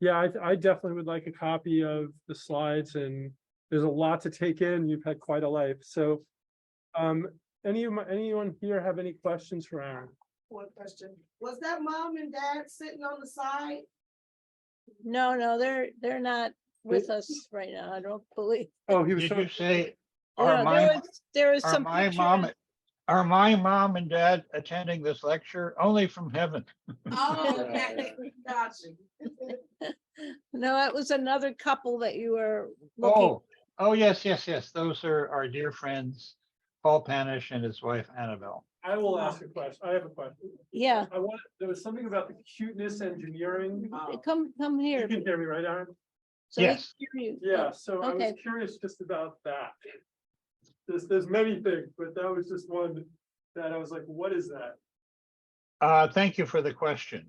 Speaker 3: yeah, I definitely would like a copy of the slides, and there's a lot to take in. You've had quite a life. So anyone here have any questions for Aaron?
Speaker 4: One question. Was that mom and dad sitting on the side?
Speaker 2: No, they're not with us right now. I don't believe.
Speaker 3: Oh, he was.
Speaker 1: Did you say,
Speaker 2: There was some
Speaker 1: my mom and dad attending this lecture? Only from heaven.
Speaker 4: Oh, okay. Gotcha.
Speaker 2: No, it was another couple that you were looking.
Speaker 1: Oh, yes. Those are our dear friends, Paul Panish and his wife, Annabelle.
Speaker 3: I will ask a question. I have a question.
Speaker 2: Yeah.
Speaker 3: There was something about the cuteness engineering.
Speaker 2: Come here.
Speaker 3: You can hear me, right, Aaron?
Speaker 2: So
Speaker 1: yes.
Speaker 3: Yeah, so
Speaker 2: okay.
Speaker 3: I was curious just about that. There's many things, but that was just one that I was like, what is that?
Speaker 1: Thank you for the question.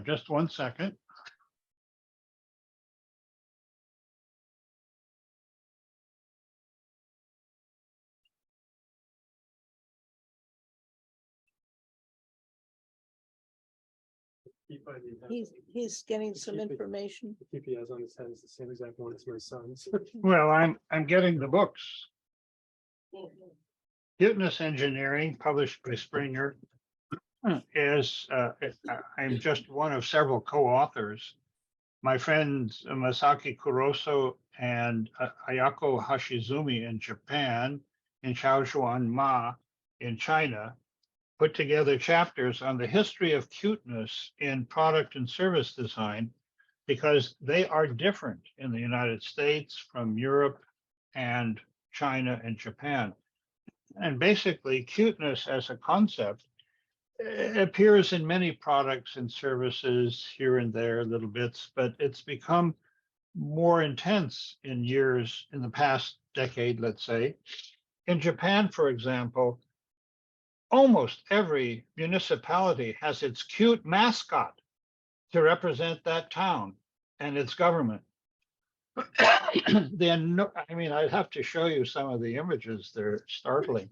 Speaker 1: Just 1 second.
Speaker 2: He's getting some information.
Speaker 3: The keep he has on his head is the same exact one as my son's.
Speaker 1: Well, I'm getting the books. Cuteness Engineering, published by Springer, is I'm just one of several co-authors. My friends Masaki Kuroso and Ayako Hashizumi in Japan and Xiaozhuan Ma in China put together chapters on the history of cuteness in product and service design, because they are different in the United States from Europe and China and Japan. And basically, cuteness as a concept appears in many products and services here and there, little bits, but it's become more intense in the past decade, let's say. In Japan, for example, almost every municipality has its cute mascot to represent that town and its government. Then, I mean, I'd have to show you some of the images. They're startling.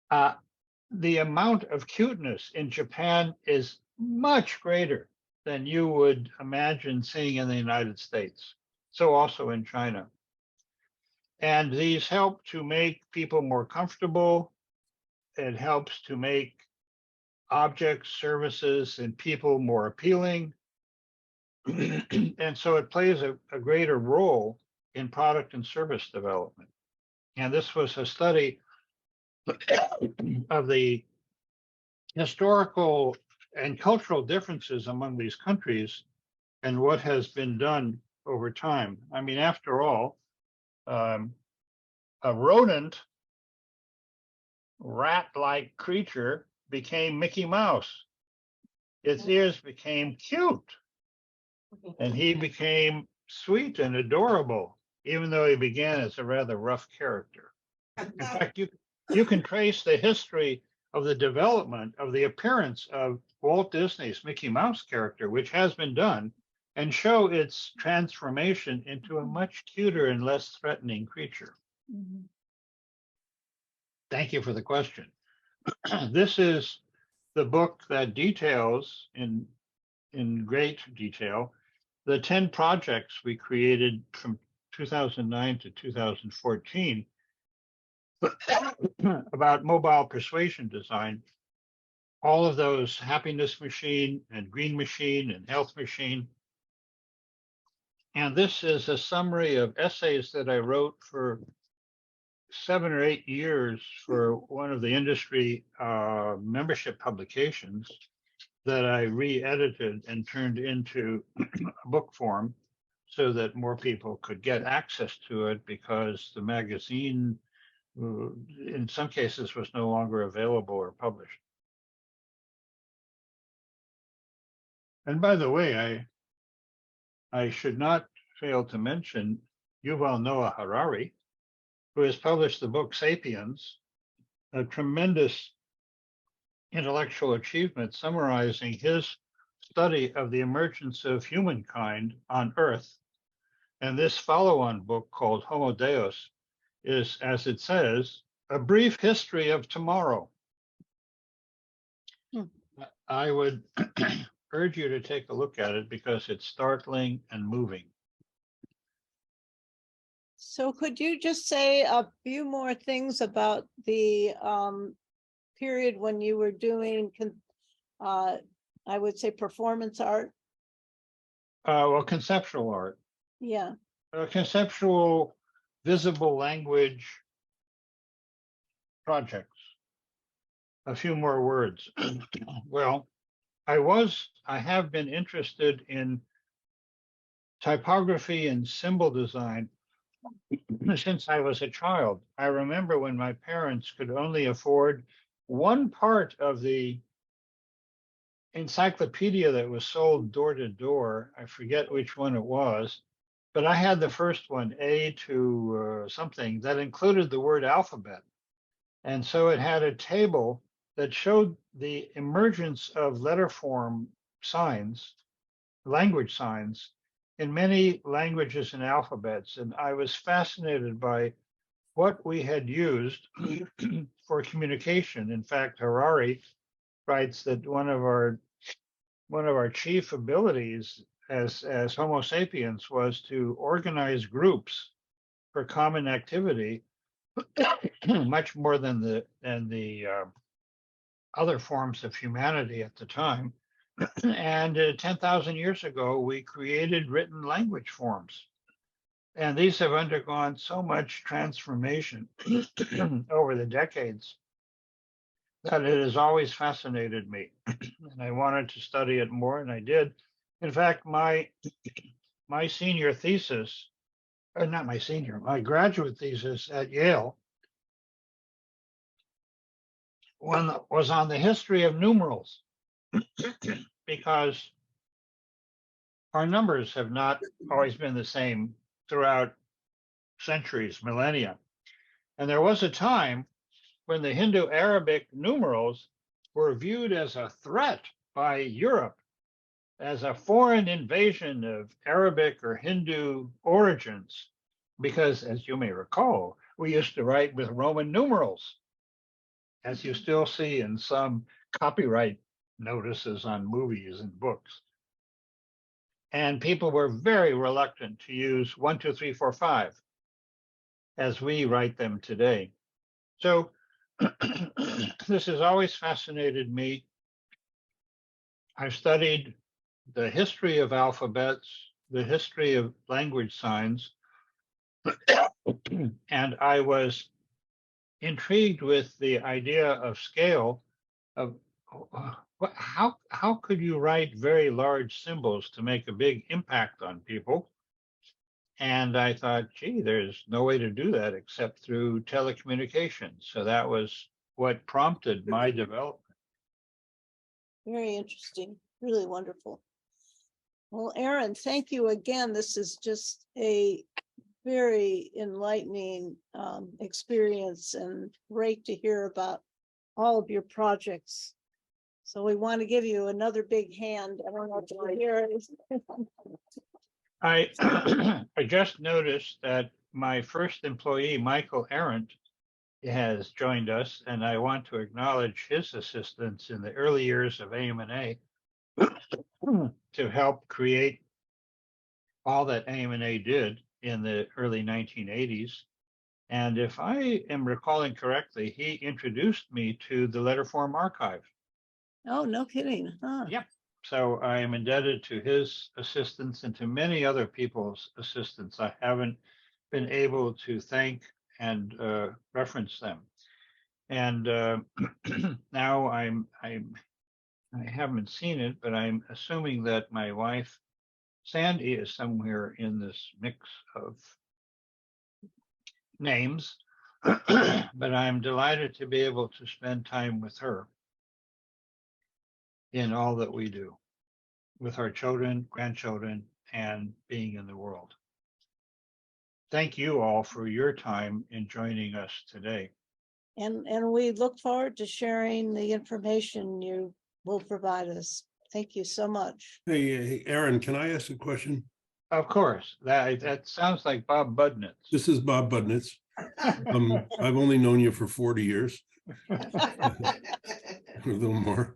Speaker 1: The amount of cuteness in Japan is much greater than you would imagine seeing in the United States. So also in China. And these help to make people more comfortable. It helps to make objects, services, and people more appealing. And so it plays a greater role in product and service development. And this was a study of the historical and cultural differences among these countries and what has been done over time. I mean, after all, a rodent, rat-like creature became Mickey Mouse. Its ears became cute, and he became sweet and adorable, even though he began as a rather rough character. In fact, you can trace the history of the development of the appearance of Walt Disney's Mickey Mouse character, which has been done, and show its transformation into a much cuter and less threatening creature. Thank you for the question. This is the book that details in great detail the 10 projects we created from 2009 to 2014 about mobile persuasion design. All of those happiness machine and green machine and health machine. And this is a summary of essays that I wrote for 7 or 8 years for one of the industry membership publications that I re-edited and turned into a book form so that more people could get access to it, because the magazine in some cases was no longer available or published. And by the way, I should not fail to mention Yuval Noah Harari, who has published the book Sapiens, a tremendous intellectual achievement summarizing his study of the emergence of humankind on Earth. And this follow-on book called Homo Deus is, as it says, a brief history of tomorrow. I would urge you to take a look at it because it's startling and moving.
Speaker 2: So could you just say a few more things about the period when you were doing, I would say, performance art?
Speaker 1: Well, conceptual art.
Speaker 2: Yeah.
Speaker 1: Conceptual visible language projects. A few more words. Well, I have been interested in typography and symbol design since I was a child. I remember when my parents could only afford one part of the encyclopedia that was sold door to door. I forget which one it was, but I had the first one, A to something, that included the word alphabet. And so it had a table that showed the emergence of letter form signs, language signs, in many languages and alphabets. And I was fascinated by what we had used for communication. In fact, Harari writes that one of our chief abilities as Homo sapiens was to organize groups for common activity, much more than the other forms of humanity at the time. And 10,000 years ago, we created written language forms. And these have undergone so much transformation over the decades that it has always fascinated me. And I wanted to study it more, and I did. In fact, my senior thesis, or not my senior, my graduate thesis at Yale was on the history of numerals, because our numbers have not always been the same throughout centuries, millennia. And there was a time when the Hindu-Arabic numerals were viewed as a threat by Europe, as a foreign invasion of Arabic or Hindu origins, because, as you may recall, we used to write with Roman numerals, as you still see in some copyright notices on movies and books. And people were very reluctant to use 1, 2, 3, 4, 5 as we write them today. So this has always fascinated me. I've studied the history of alphabets, the history of language signs, and I was intrigued with the idea of scale of how could you write very large symbols to make a big impact on people? And I thought, gee, there's no way to do that except through telecommunications. So that was what prompted my development.
Speaker 2: Very interesting, really wonderful. Well, Aaron, thank you again. This is just a very enlightening experience and great to hear about all of your projects. So we want to give you another big hand. I don't know if you hear it.
Speaker 1: I I just noticed that my first employee, Michael Arendt, has joined us, and I want to acknowledge his assistance in the early years of AMNA to help create all that AMNA did in the early 1980s. And if I am recalling correctly, he introduced me to the Letterform archive.
Speaker 2: Oh, no kidding. Huh.
Speaker 1: Yep. So I am indebted to his assistance and to many other people's assistance. I haven't been able to thank and reference them. And now I haven't seen it, but I'm assuming that my wife Sandy is somewhere in this mix of names. But I'm delighted to be able to spend time with her in all that we do with our children, grandchildren, and being in the world. Thank you all for your time in joining us today.
Speaker 2: And we look forward to sharing the information you will provide us. Thank you so much.
Speaker 5: Hey, Aaron, can I ask a question?
Speaker 1: Of course, that sounds like Bob Budnitz.
Speaker 5: This is Bob Budnitz. I've only known you for 40 years, a little more.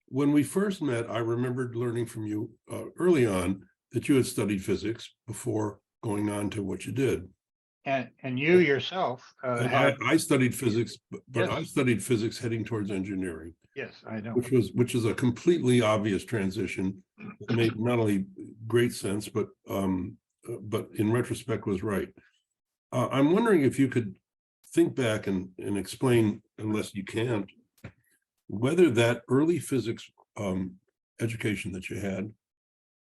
Speaker 5: When we first met, I remembered learning from you early on that you had studied physics before going on to what you did.
Speaker 1: And you yourself
Speaker 5: I studied physics, but
Speaker 1: Yes.
Speaker 5: I studied physics heading towards engineering.
Speaker 1: Yes, I know.
Speaker 5: Which is a completely obvious transition. It made not only great sense, but in retrospect was right. I'm wondering if you could think back and explain, unless you can't, whether that early physics education that you had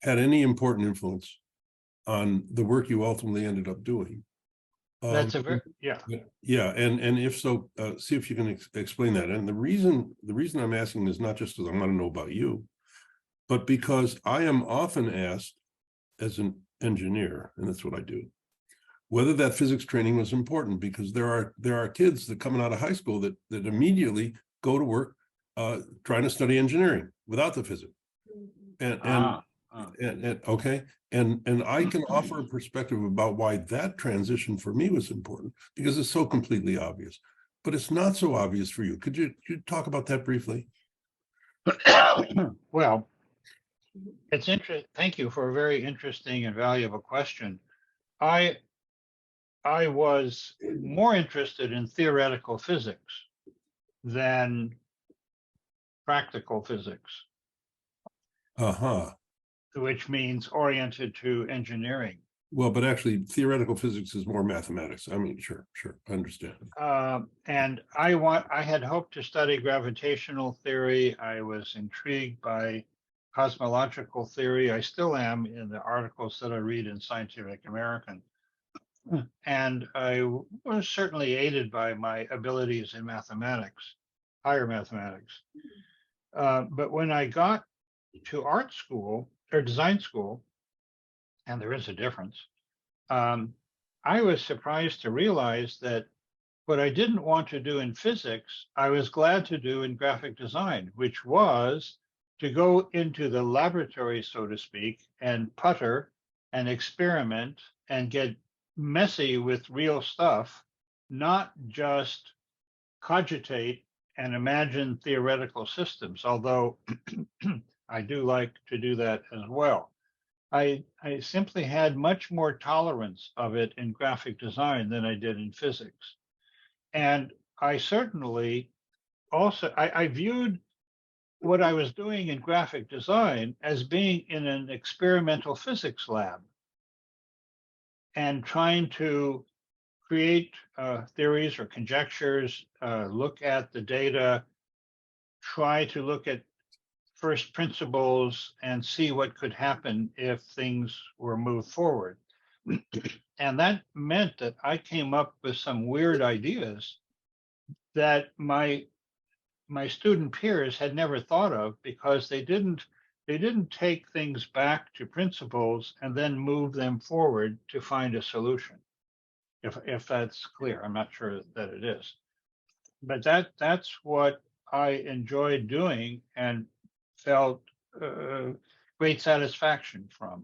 Speaker 5: any important influence on the work you ultimately ended up doing.
Speaker 1: That's a very, yeah.
Speaker 5: Yeah, and if so, see if you can explain that. And the reason I'm asking is not just because I want to know about you, but because I am often asked as an engineer, and that's what I do, whether that physics training was important, because there are kids that coming out of high school that immediately go to work trying to study engineering without the physics. Okay. And I can offer a perspective about why that transition for me was important, because it's so completely obvious, but it's not so obvious for you. Could you talk about that briefly?
Speaker 1: Well, it's interesting. Thank you for a very interesting and valuable question. I was more interested in theoretical physics than practical physics.
Speaker 5: Uh-huh.
Speaker 1: Which means oriented to engineering.
Speaker 5: Well, but actually theoretical physics is more mathematics. I mean, sure, I understand.
Speaker 1: And I had hoped to study gravitational theory. I was intrigued by cosmological theory. I still am in the articles that I read in Scientific American. And I was certainly aided by my abilities in mathematics, higher mathematics. But when I got to art school, or design school, and there is a difference, I was surprised to realize that what I didn't want to do in physics, I was glad to do in graphic design, which was to go into the laboratory, so to speak, and putter and experiment and get messy with real stuff, not just cogitate and imagine theoretical systems, although I do like to do that as well. I simply had much more tolerance of it in graphic design than I did in physics. And I certainly also, I viewed what I was doing in graphic design as being in an experimental physics lab and trying to create theories or conjectures, look at the data, try to look at first principles and see what could happen if things were moved forward. And that meant that I came up with some weird ideas that my student peers had never thought of because they didn't take things back to principles and then move them forward to find a solution. If that's clear, I'm not sure that it is, but that's what I enjoyed doing and felt great satisfaction from,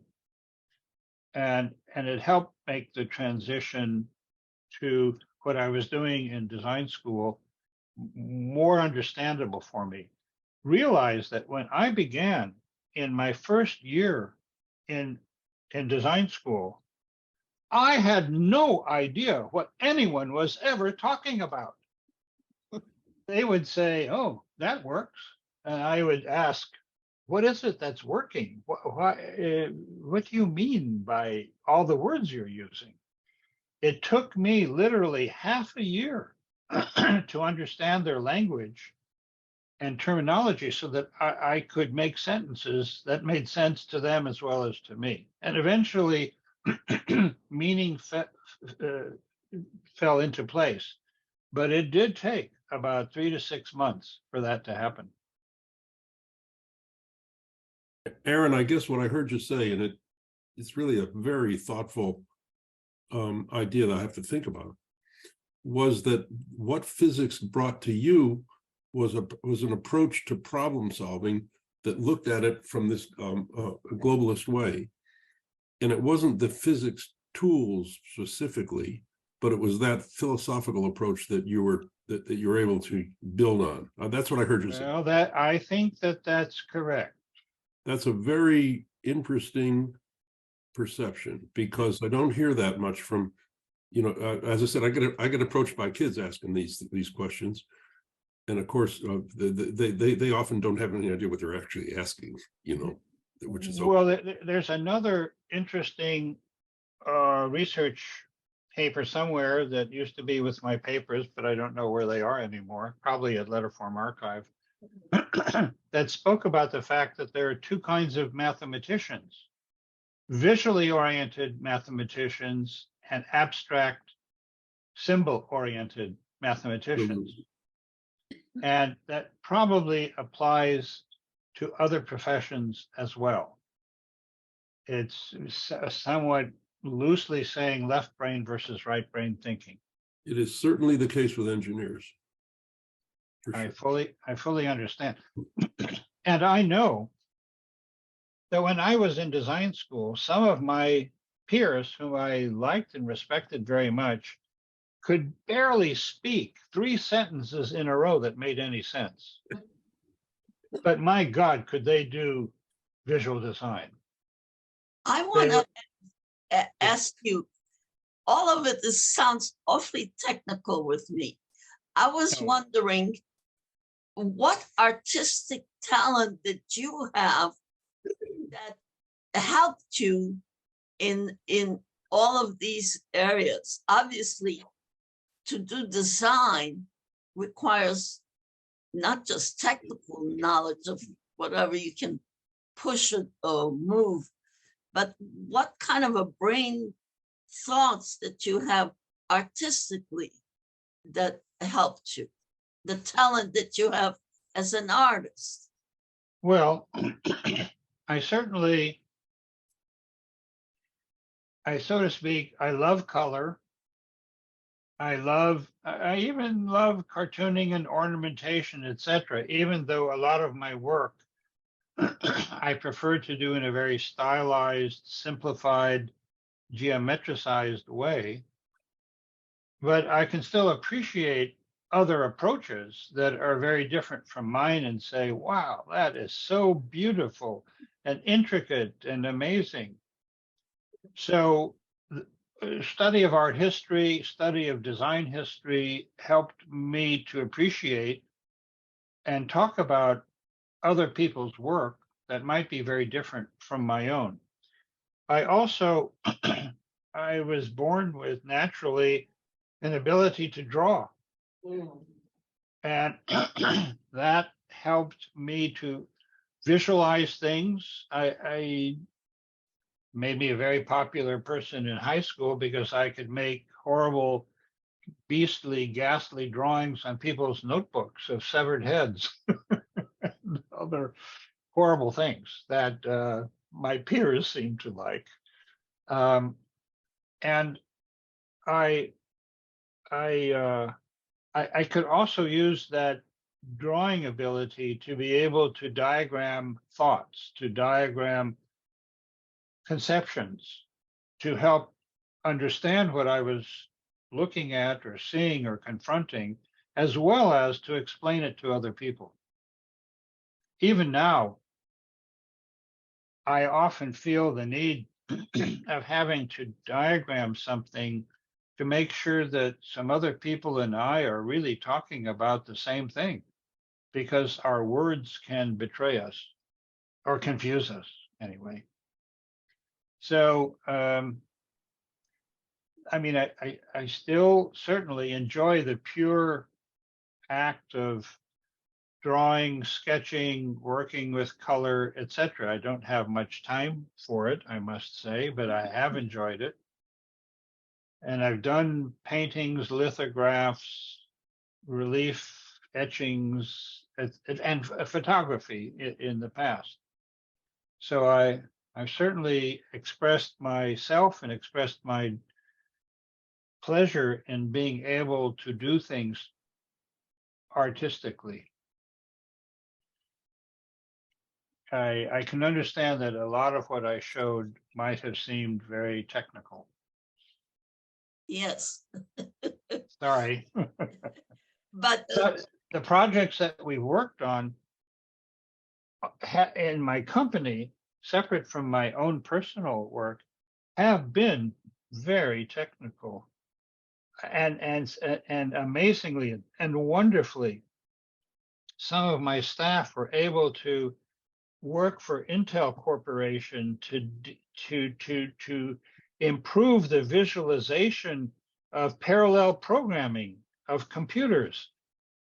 Speaker 1: and it helped make the transition to what I was doing in design school more understandable for me. Realize that when I began in my first year in design school, I had no idea what anyone was ever talking about. They would say, "Oh, that works," and I would ask, "What is it that's working? What do you mean by all the words you're using?" It took me literally half a year to understand their language and terminology so that I could make sentences that made sense to them as well as to me. And eventually, meaning fell into place. But it did take about 3 to 6 months for that to happen.
Speaker 5: Aaron, I guess what I heard you say, and it's really a very thoughtful idea that I have to think about, was that what physics brought to you was an approach to problem solving that looked at it from this globalist way. And it wasn't the physics tools specifically, but it was that philosophical approach that you were able to build on. That's what I heard you say.
Speaker 1: Well, I think that's correct.
Speaker 5: That's a very interesting perception, because I don't hear that much from, as I said, I get approached by kids asking these questions, and of course they often don't have any idea what they're actually asking, which is okay.
Speaker 1: Well, there's another interesting research paper somewhere that used to be with my papers, but I don't know where they are anymore, probably at Letterform Archive, that spoke about the fact that there are two kinds of mathematicians: visually oriented mathematicians and abstract symbol oriented mathematicians. And that probably applies to other professions as well. It's somewhat loosely saying left brain versus right brain thinking.
Speaker 5: It is certainly the case with engineers. For sure.
Speaker 1: I fully understand. And I know that when I was in design school, some of my peers whom I liked and respected very much could barely speak 3 sentences in a row that made any sense. But my God, could they do visual design?
Speaker 6: I want to ask you, all of it sounds awfully technical with me. I was wondering, what artistic talent did you have that helped you in all of these areas? Obviously, to do design requires not just technical knowledge of whatever you can push it or move, but what kind of a brain thoughts that you have artistically that helped you, the talent that you have as an artist?
Speaker 1: Well, I certainly, so to speak, I love color. I even love cartooning and ornamentation, etc., even though a lot of my work I prefer to do in a very stylized, simplified, geometricized way. But I can still appreciate other approaches that are very different from mine and say, wow, that is so beautiful and intricate and amazing. So study of art history, study of design history helped me to appreciate and talk about other people's work that might be very different from my own. I also, I was born with naturally an ability to draw. And that helped me to visualize things. I made me a very popular person in high school because I could make horrible, beastly, ghastly drawings on people's notebooks of severed heads. Other horrible things that my peers seemed to like. And I, I could also use that drawing ability to be able to diagram thoughts, to diagram conceptions, to help understand what I was looking at or seeing or confronting, as well as to explain it to other people. Even now, I often feel the need of having to diagram something to make sure that some other people and I are really talking about the same thing, because our words can betray us or confuse us anyway. So, I mean, I still certainly enjoy the pure act of drawing, sketching, working with color, etc. I don't have much time for it, I must say, but I have enjoyed it. And I've done paintings, lithographs, relief, etchings, and photography in the past. So I've certainly expressed myself and expressed my pleasure in being able to do things artistically. I can understand that a lot of what I showed might have seemed very technical.
Speaker 6: Yes,
Speaker 1: Sorry.
Speaker 6: but
Speaker 1: The projects that we worked on in my company, separate from my own personal work, have been very technical and amazingly and wonderfully. Some of my staff were able to work for Intel Corporation to improve the visualization of parallel programming of computers,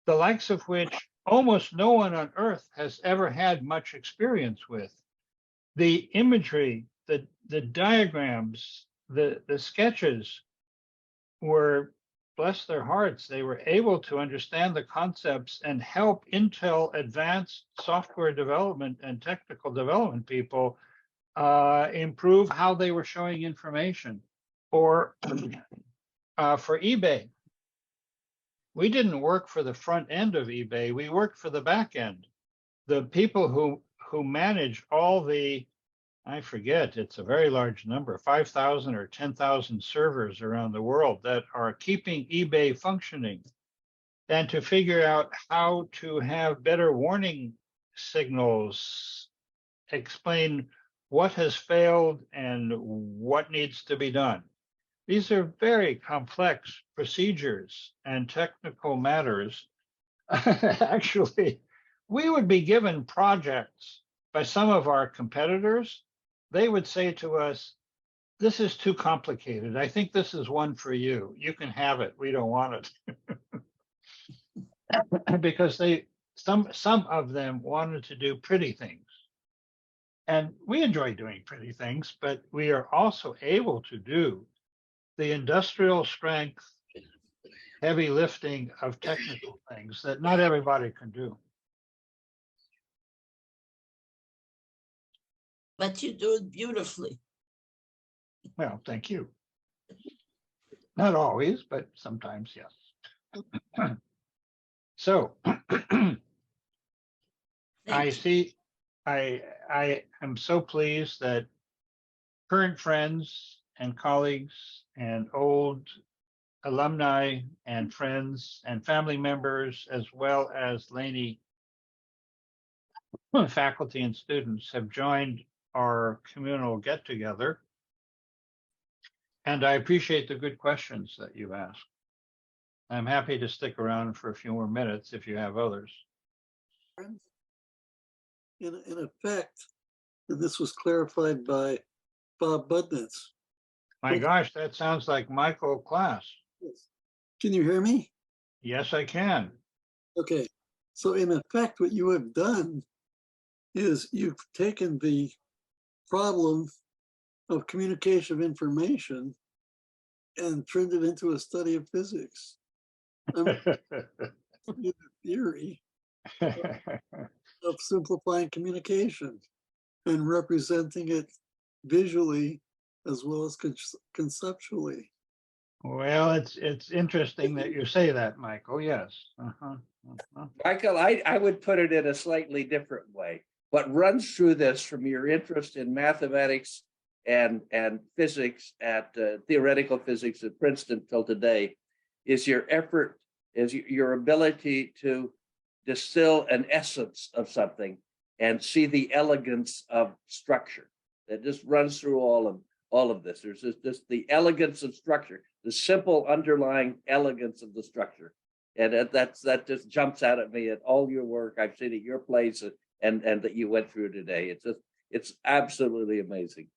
Speaker 1: the likes of which almost no one on Earth has ever had much experience with. The imagery, the diagrams, the sketches were, bless their hearts, they were able to understand the concepts and help Intel advanced software development and technical development people improve how they were showing information. Or for eBay, we didn't work for the front end of eBay, we worked for the back end. The people who manage all the, I forget, it's a very large number, 5,000 or 10,000 servers around the world that are keeping eBay functioning, and to figure out how to have better warning signals, explain what has failed and what needs to be done. These are very complex procedures and technical matters. Actually, we would be given projects by some of our competitors. They would say to us, this is too complicated. I think this is one for you. You can have it. We don't want it. Because some of them wanted to do pretty things. And we enjoy doing pretty things, but we are also able to do the industrial strength, heavy lifting of technical things that not everybody can do.
Speaker 6: but you do it beautifully.
Speaker 1: Well, thank you. Not always, but sometimes, yes. So I
Speaker 6: Thank you.
Speaker 1: see, I am so pleased that current friends and colleagues and old alumni and friends and family members, as well as Laney faculty and students, have joined our communal get-together. And I appreciate the good questions that you asked. I'm happy to stick around for a few more minutes if you have others.
Speaker 7: In effect, and this was clarified by Bob Budnitz.
Speaker 1: My gosh, that sounds like Michael Class.
Speaker 7: Can you hear me?
Speaker 1: Yes, I can.
Speaker 7: Okay, so in effect, what you have done is you've taken the problem of communication of information and turned it into a study of physics. I mean, the theory of simplifying communication and representing it visually as well as conceptually.
Speaker 1: Well, it's interesting that you say that, Michael. Yes.
Speaker 8: Michael, I would put it in a slightly different way. What runs through this from your interest in mathematics and physics at theoretical physics at Princeton till today is your effort, is your ability to distill an essence of something and see the elegance of structure that just runs through all of this. There's just the elegance of structure, the simple underlying elegance of the structure. And that just jumps out at me at all your work I've seen at your place and that you went through today. It's absolutely amazing.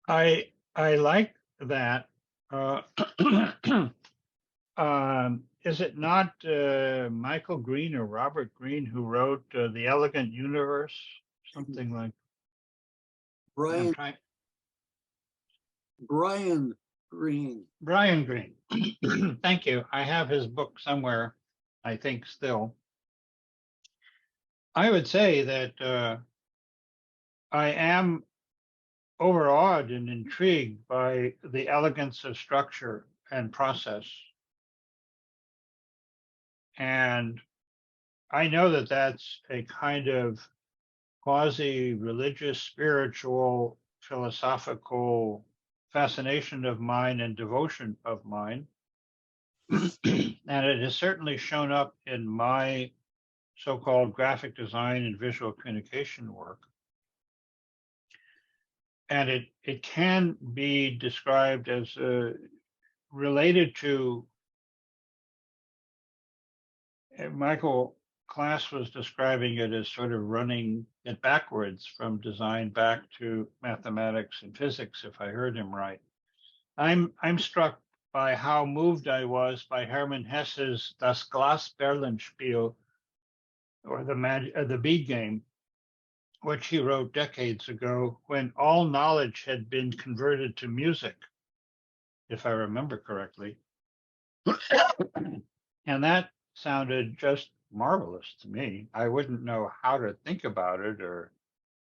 Speaker 1: I like that. Is it not Michael Green or Robert Greene who wrote The Elegant Universe? Something like
Speaker 7: Brian Greene.
Speaker 1: Brian Greene. Thank you. I have his book somewhere, I think still. I would say that I am overawed and intrigued by the elegance of structure and process. And I know that that's a kind of quasi-religious, spiritual, philosophical fascination of mine and devotion of mine. And it has certainly shown up in my so-called graphic design and visual communication work. And it can be described as related to, Michael Class was describing it as sort of running it backwards from design back to mathematics and physics, if I heard him right. I'm struck by how moved I was by Hermann Hesse's Das Glasperlenspiel, or the bead game, which he wrote decades ago when all knowledge had been converted to music, if I remember correctly. And that sounded just marvelous to me. I wouldn't know how to think about it or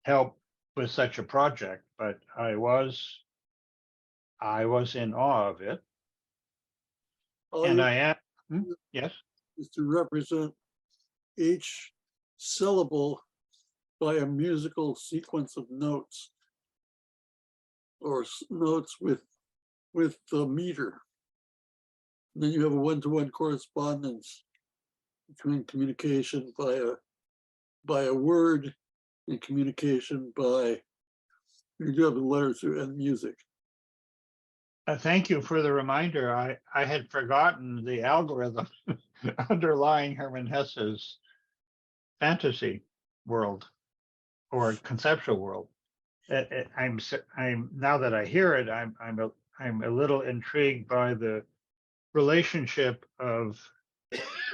Speaker 1: help with such a project, but I was in awe of it. And I am, yes?
Speaker 7: Is to represent each syllable by a musical sequence of notes or notes with the meter. And then you have a one-to-one correspondence between communication by a word and communication by, you do have the letters and music.
Speaker 1: Thank you for the reminder. I had forgotten the algorithm underlying Hermann Hesse's fantasy world or conceptual world. I'm now that I hear it, I'm a little intrigued by the relationship of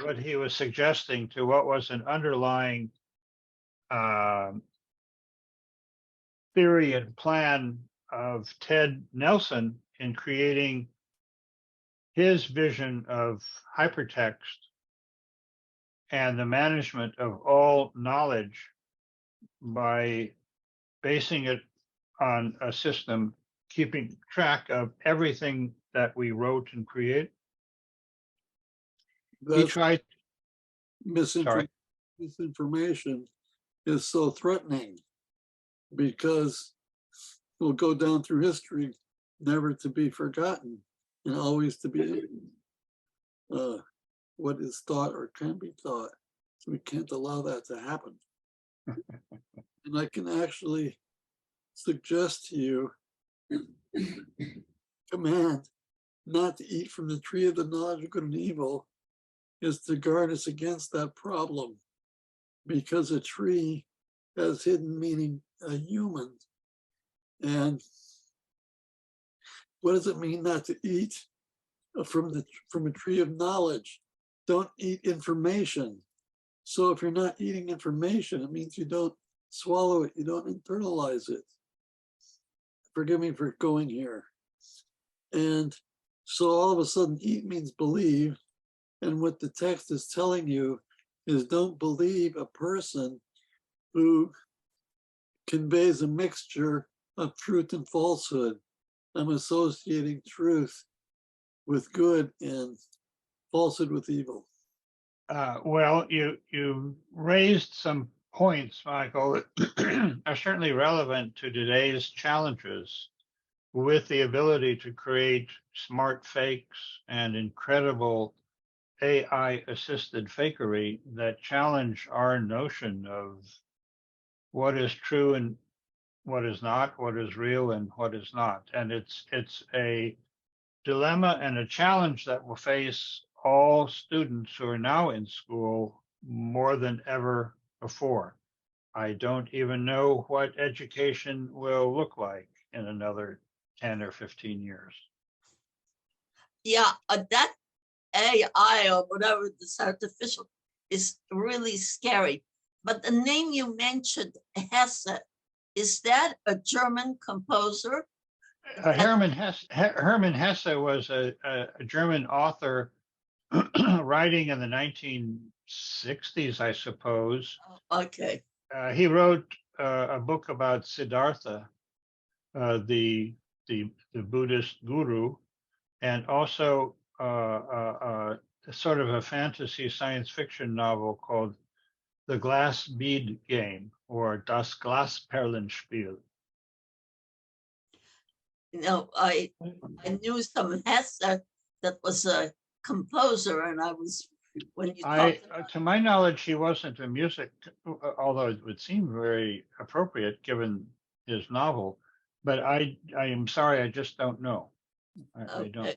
Speaker 1: what he was suggesting to what was an underlying theory and plan of Ted Nelson in creating his vision of hypertext and the management of all knowledge by basing it on a system keeping track of everything that we wrote and create. He tried.
Speaker 7: Misinformation is so threatening because it will go down through history, never to be forgotten. and always to be what is thought or can be thought. So we can't allow that to happen. And I can actually suggest to you, command not to eat from the tree of the knowledge of good and evil is to guard us against that problem, because a tree has hidden meaning, a human. And what does it mean not to eat from a tree of knowledge? Don't eat information. So if you're not eating information, it means you don't swallow it, you don't internalize it. Forgive me for going here. And so all of a sudden, eat means believe. And what the text is telling you is don't believe a person who conveys a mixture of truth and falsehood. I'm associating truth with good and falsehood with evil.
Speaker 1: Well, you raised some points, Michael, that are certainly relevant to today's challenges with the ability to create smart fakes and incredible AI-assisted fakery that challenge our notion of what is true and what is not, what is real and what is not. And it's a dilemma and a challenge that will face all students who are now in school more than ever before. I don't even know what education will look like in another 10 or 15 years.
Speaker 6: Yeah, that AI or whatever this artificial is really scary. But the name you mentioned, Hesse, is that a German composer?
Speaker 1: Hermann Hesse was a German author writing in the 1960s, I suppose.
Speaker 6: Okay.
Speaker 1: He wrote a book about Siddhartha, the Buddhist guru, and also sort of a fantasy science fiction novel called The Glass Bead Game, or Das Glasperlenspiel.
Speaker 6: You know, I knew some Hesse that was a composer, and I was, when you talked about,
Speaker 1: To my knowledge, he wasn't a music, although it would seem very appropriate given his novel. But I am sorry, I just don't know. I don't
Speaker 6: okay.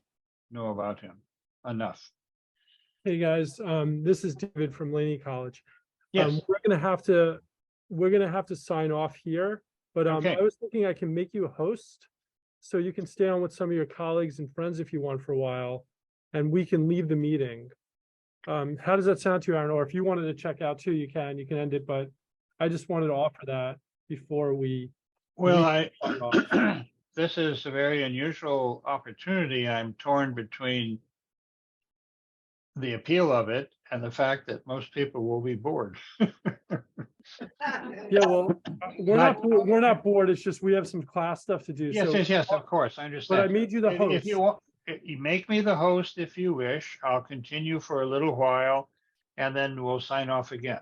Speaker 1: know about him enough.
Speaker 3: Hey, guys, this is David from Laney College.
Speaker 1: Yes.
Speaker 3: We're gonna have to sign off here, but
Speaker 1: Okay.
Speaker 3: I was thinking I can make you a host, so you can stay on with some of your colleagues and friends if you want for a while, and we can leave the meeting. How does that sound to you, Aaron? Or if you wanted to check out too, you can end it, but I just wanted to offer that before we.
Speaker 1: Well, this is a very unusual opportunity. I'm torn between the appeal of it and the fact that most people will be bored.
Speaker 3: Yeah, well, we're not bored. It's just we have some class stuff to do.
Speaker 1: Yes, of course, I understand.
Speaker 3: But I made you the host.
Speaker 1: If you want, you make me the host if you wish. I'll continue for a little while, and then we'll sign off again.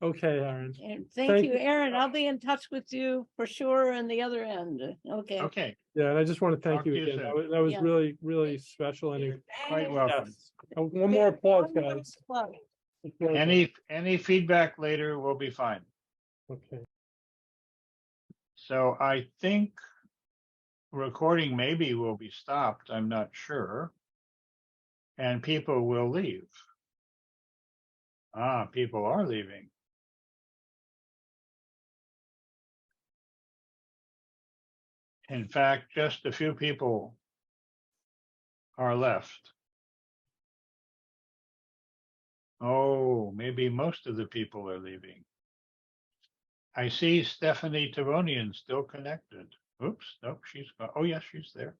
Speaker 3: Okay, Aaron.
Speaker 2: And thank you, Aaron. I'll be in touch with you for sure on the other end. Okay.
Speaker 1: Okay,
Speaker 3: Yeah, and I just want to thank
Speaker 1: Talk
Speaker 3: you
Speaker 1: to you
Speaker 3: again.
Speaker 1: soon.
Speaker 3: That was
Speaker 2: Yeah.
Speaker 3: really, really special. And
Speaker 1: you're quite welcome.
Speaker 3: yes. One more applause, guys.
Speaker 1: Any feedback later will be fine.
Speaker 3: Okay.
Speaker 1: So I think recording maybe will be stopped. I'm not sure. And people will leave. People are leaving. In fact, just a few people are left. Oh, maybe most of the people are leaving. I see Stephanie Tavonian still connected. Oops, nope, she's gone. Oh, yes, she's there.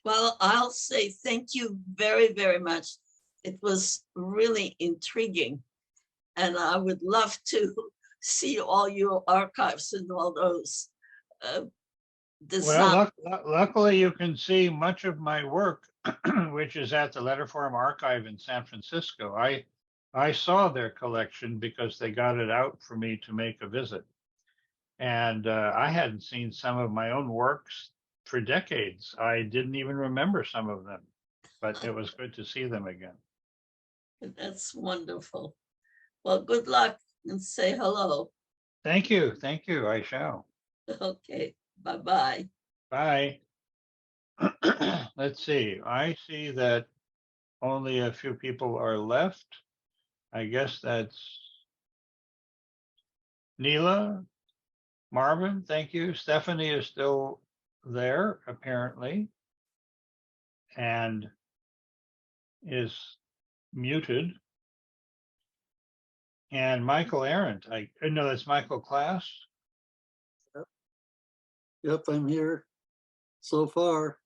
Speaker 6: Well, I'll say thank you very, very much. It was really intriguing. And I would love to see all your archives and all those.
Speaker 1: Well, luckily you can see much of my work, which is at the Letterform Archive in San Francisco. I saw their collection because they got it out for me to make a visit. And I hadn't seen some of my own works for decades. I didn't even remember some of them, but it was good to see them again.
Speaker 6: That's wonderful. Well, good luck and say hello.
Speaker 1: Thank you. Thank you. I shall.
Speaker 6: Okay, bye-bye.
Speaker 1: Bye. Let's see. I see that only a few people are left. I guess that's Neela, Marvin, thank you. Stephanie is still there, apparently, and is muted. And Michael Arendt, I know that's Michael Klass.
Speaker 7: Yep, I'm here so far.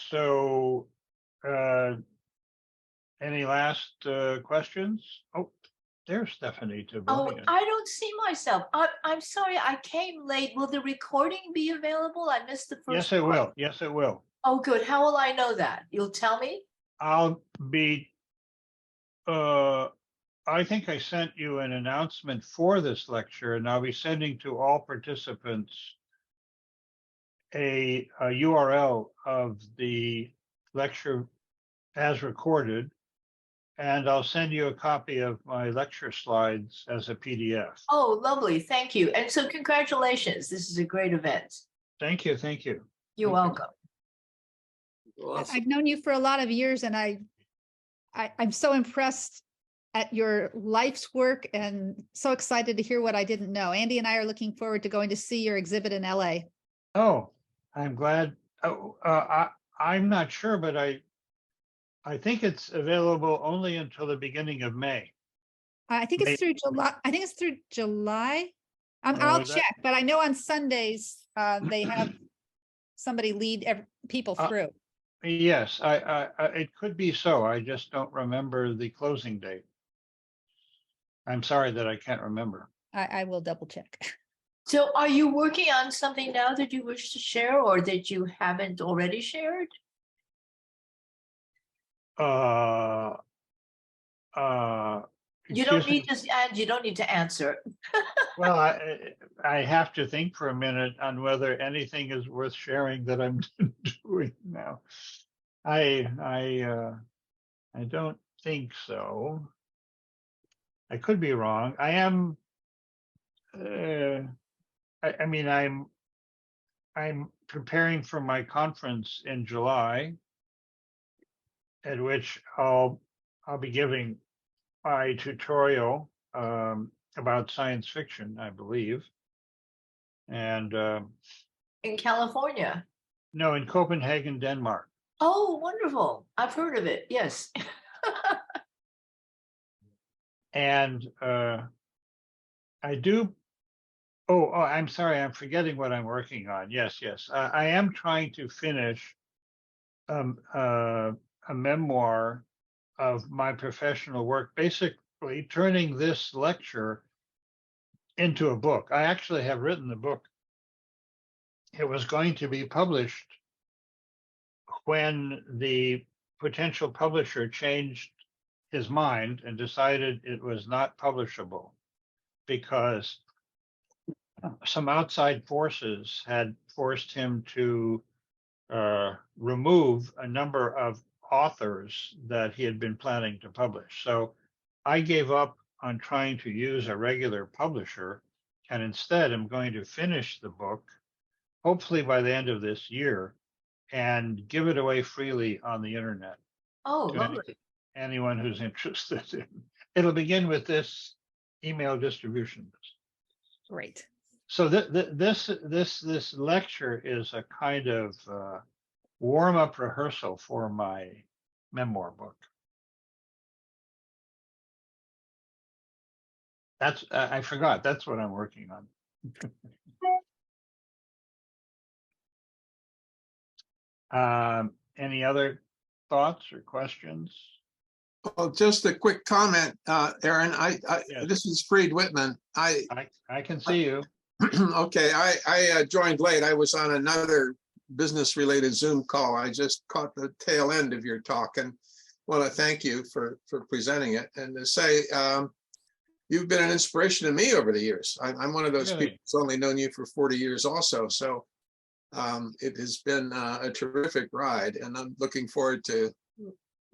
Speaker 1: So, any last questions? Oh, there's Stephanie
Speaker 9: Oh,
Speaker 1: Tabulian.
Speaker 9: I don't see myself. I'm sorry, I came late. Will the recording be available? I missed the first.
Speaker 1: Yes, it
Speaker 9: part.
Speaker 1: will. Yes, it will.
Speaker 9: Oh, good. How will I know that? You'll tell me?
Speaker 1: I'll be, I think I sent you an announcement for this lecture, and I'll be sending to all participants a URL of the lecture as recorded, and I'll send you a copy of my lecture slides as a PDF.
Speaker 9: Oh, lovely. Thank you. And so congratulations. This is a great event.
Speaker 1: Thank you. Thank you.
Speaker 9: You're
Speaker 1: Thank you.
Speaker 9: welcome.
Speaker 7: Awesome.
Speaker 10: I've known you for a lot of years, and I'm so impressed at your life's work and so excited to hear what I didn't know. Andy and I are looking forward to going to see your exhibit in LA.
Speaker 1: Oh, I'm glad. Oh, I'm not sure, but I think it's available only until the beginning of May.
Speaker 10: I think
Speaker 1: May-
Speaker 10: it's through July. I think it's through July.
Speaker 1: Oh,
Speaker 10: I'll
Speaker 1: that-
Speaker 10: check, but I know on Sundays they have somebody lead people through.
Speaker 1: Yes, I it could be so. I just don't remember the closing date. I'm sorry that I can't remember.
Speaker 10: I will double check.
Speaker 9: So are you working on something now that you wish to share or that you haven't already shared? You don't
Speaker 1: Excuse me.
Speaker 9: need to, and you don't need to answer.
Speaker 1: Well, I have to think for a minute on whether anything is worth sharing that I'm doing now. I don't think so. I could be wrong. I am. I mean, I'm preparing for my conference in July, at which I'll be giving my tutorial about science fiction, I believe. And
Speaker 9: In California.
Speaker 1: no, in Copenhagen, Denmark.
Speaker 9: Oh, wonderful. I've heard of it. Yes.
Speaker 1: And I do. Oh, I'm sorry. I'm forgetting what I'm working on. Yes. I am trying to finish a memoir of my professional work, basically turning this lecture into a book. I actually have written the book. It was going to be published when the potential publisher changed his mind and decided it was not publishable because some outside forces had forced him to remove a number of authors that he had been planning to publish. So I gave up on trying to use a regular publisher, and instead I'm going to finish the book, hopefully by the end of this year, and give it away freely on the internet.
Speaker 9: Oh,
Speaker 1: to
Speaker 9: lovely.
Speaker 1: anyone who's interested in. It'll begin with this email distribution list.
Speaker 10: Great.
Speaker 1: So this lecture is a kind of warm-up rehearsal for my memoir book. That's I forgot. That's what I'm working on. Any other thoughts or questions?
Speaker 11: Well, just a quick comment, Aaron.
Speaker 1: Yes.
Speaker 11: This is Freed Whitman.
Speaker 1: I can see you.
Speaker 11: Okay, I joined late. I was on another business-related Zoom call. I just caught the tail end of your talk and want to thank you for presenting it and to say you've been an inspiration to me over the years. I'm one of those
Speaker 1: Really?
Speaker 11: people who's only known you for 40 years also. So It has been a terrific ride, and I'm looking forward to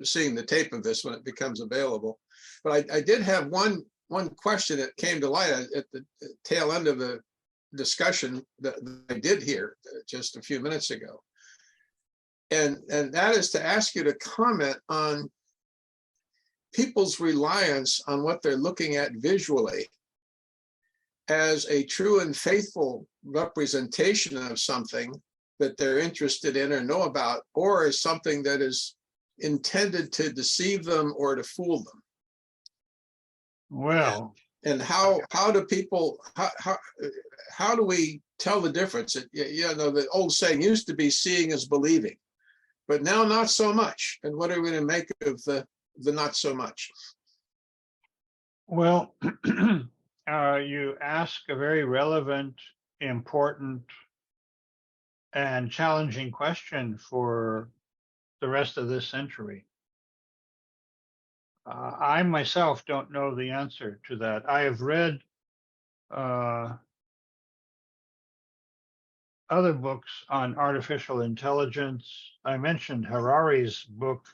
Speaker 11: seeing the tape of this when it becomes available. But I did have one question that came to light at the tail end of the discussion that I did hear just a few minutes ago. And that is to ask you to comment on people's reliance on what they're looking at visually as a true and faithful representation of something that they're interested in or know about, or as something that is intended to deceive them or to fool them.
Speaker 1: Well,
Speaker 11: And how do people, how do we tell the difference? You know, the old saying used to be seeing is believing, but now not so much. And what are we going to make of the not so much?
Speaker 1: well, you ask a very relevant, important, and challenging question for the rest of this century. I myself don't know the answer to that. I have read other books on artificial intelligence. I mentioned Harari's book,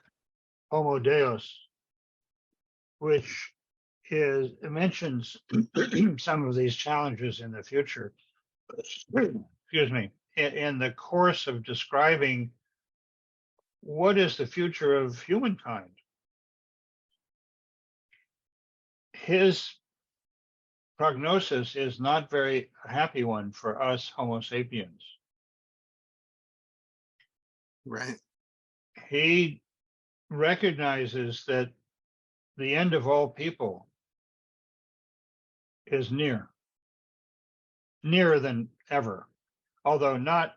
Speaker 1: Homo Deus, which mentions some of these challenges in the future. Excuse me, in the course of describing what is the future of humankind. His prognosis is not very happy one for us Homo sapiens.
Speaker 11: Right.
Speaker 1: He recognizes that the end of all people is nearer than ever, although not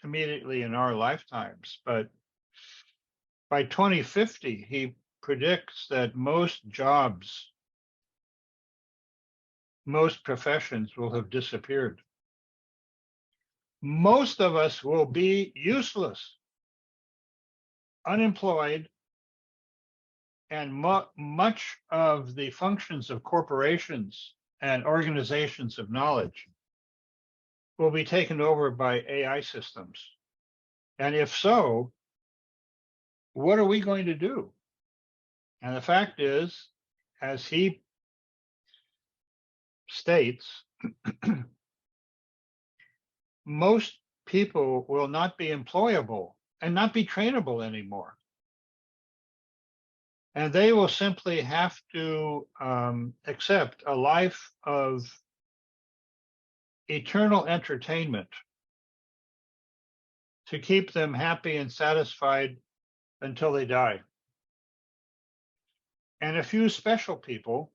Speaker 1: immediately in our lifetimes. But by 2050, he predicts that most jobs, most professions will have disappeared. Most of us will be useless, unemployed, and much of the functions of corporations and organizations of knowledge will be taken over by AI systems. And if so, what are we going to do? And the fact is, as he states, most people will not be employable and not be trainable anymore. And they will simply have to accept a life of eternal entertainment to keep them happy and satisfied until they die. And a few special people,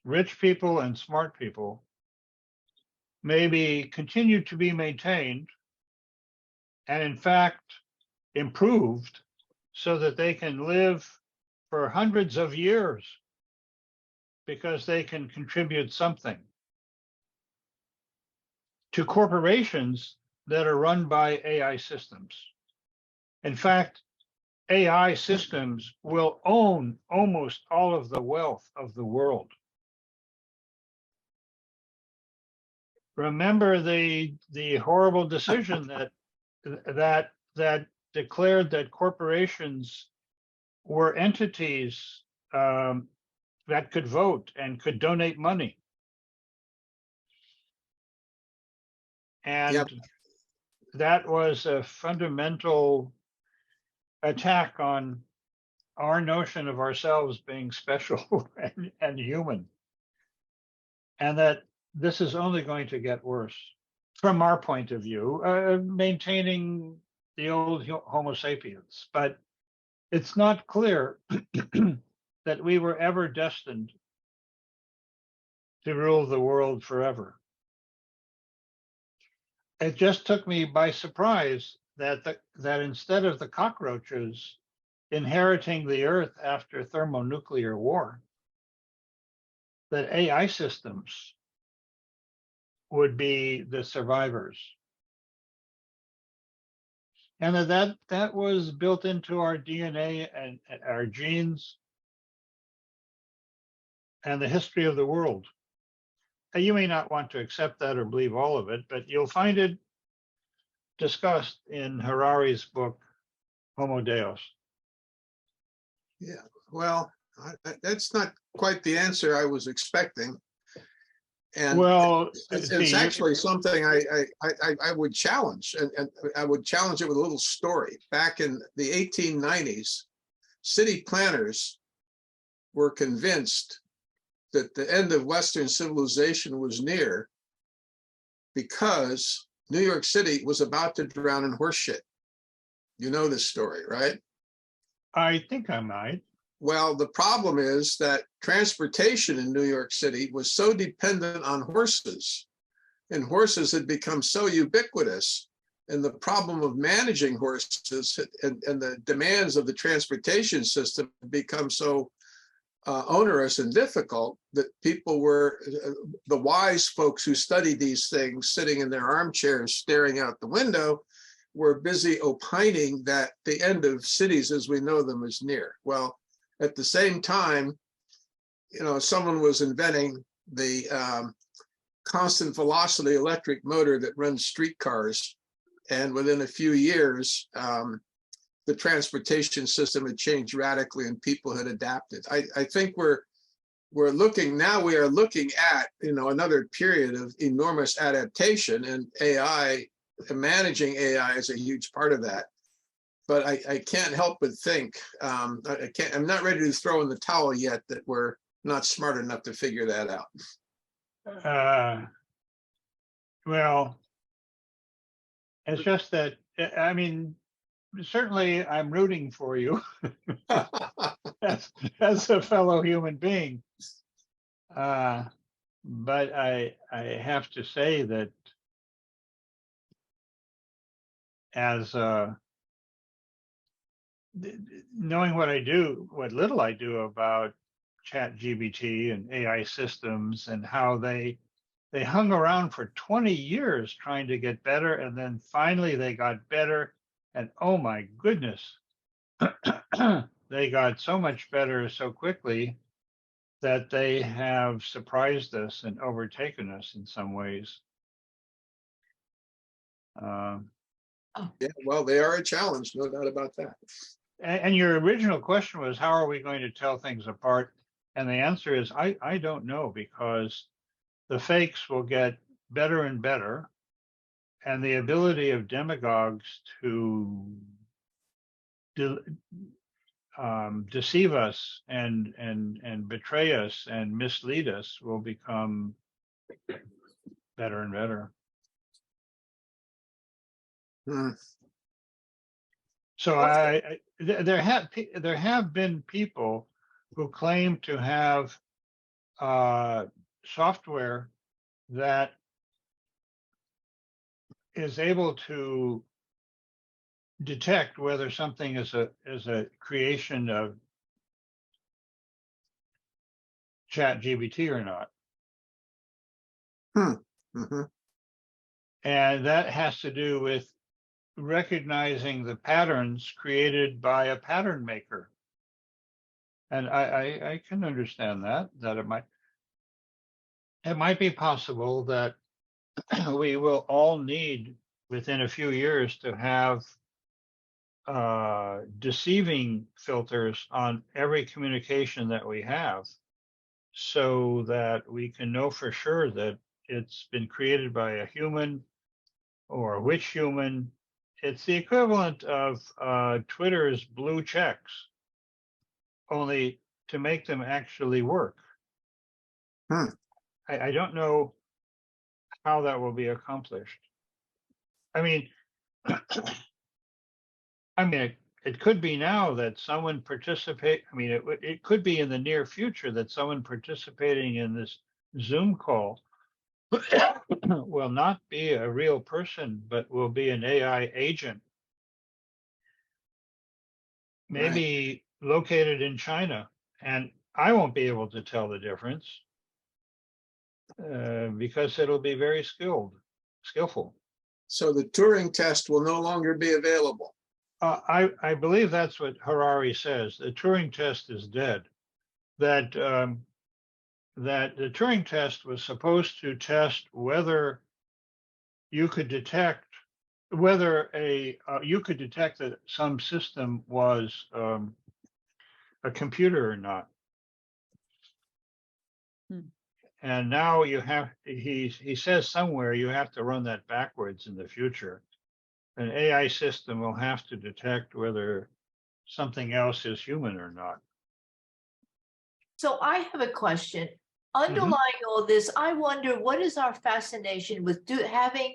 Speaker 1: rich people and smart people, maybe continue to be maintained and in fact improved so that they can live for hundreds of years because they can contribute something to corporations that are run by AI systems. In fact, AI systems will own almost all of the wealth of the world. Remember the horrible decision that declared that corporations were entities that could vote and could donate money. And
Speaker 11: Yep.
Speaker 1: that was a fundamental attack on our notion of ourselves being special and human. And that this is only going to get worse from our point of view, maintaining the old Homo sapiens. But it's not clear that we were ever destined to rule the world forever. It just took me by surprise that instead of the cockroaches inheriting the earth after thermonuclear war, that AI systems would be the survivors. And that was built into our DNA and our genes and the history of the world. You may not want to accept that or believe all of it, but you'll find it discussed in Harari's book, Homo Deus.
Speaker 11: Yeah, well, that's not quite the answer I was expecting. And
Speaker 1: Well,
Speaker 11: it's
Speaker 1: see,
Speaker 11: actually something I would challenge, and I would challenge it with a little story. Back in the 1890s, city planners were convinced that the end of Western civilization was near because New York City was about to drown in horse shit. You know this story, right?
Speaker 1: I think I might.
Speaker 11: Well, the problem is that transportation in New York City was so dependent on horses, and horses had become so ubiquitous. And the problem of managing horses and the demands of the transportation system become so onerous and difficult that people were, the wise folks who studied these things, sitting in their armchairs staring out the window, were busy opining that the end of cities as we know them is near. Well, at the same time, someone was inventing the constant velocity electric motor that runs streetcars. And within a few years, the transportation system had changed radically and people had adapted. I think we are looking at, another period of enormous adaptation, and AI, managing AI is a huge part of that. But I can't help but think, I'm not ready to throw in the towel yet that we're not smart enough to figure that out.
Speaker 1: Well, it's just that, I mean, certainly I'm rooting for you as a fellow human being. But I have to say that as knowing what little I do about ChatGPT and AI systems and how they hung around for 20 years trying to get better, and then finally they got better, and oh my goodness, they got so much better so quickly that they have surprised us and overtaken us in some ways.
Speaker 11: Yeah, well, they are a challenge, no doubt about that.
Speaker 1: And your original question was, how are we going to tell things apart? And the answer is, I don't know, because the fakes will get better and better. And the ability of demagogues to deceive us and betray us and mislead us will become better and better. So there have been people who claim to have software that is able to detect whether something is a creation of ChatGPT or not.
Speaker 11: Mm-hmm.
Speaker 1: And that has to do with recognizing the patterns created by a pattern maker. And I can understand that it might be possible that we will all need within a few years to have deceiving filters on every communication that we have, so that we can know for sure that it's been created by a human or which human. It's the equivalent of Twitter's blue checks, only to make them actually work. I don't know how that will be accomplished. I mean, it could be now that someone it could be in the near future that someone participating in this Zoom call will not be a real person, but will be an AI agent, maybe located in China, and I won't be able to tell the difference because it'll be very skillful. So
Speaker 11: the Turing test will no longer be available.
Speaker 1: I believe that's what Harari says. The Turing test is dead. That the Turing test was supposed to test whether you could detect whether you could detect that some system was a computer or not. And now he says somewhere you have to run that backwards in the future. An AI system will have to detect whether something else is human or not.
Speaker 9: So I have a question. Underlying all this, I wonder what is our fascination with having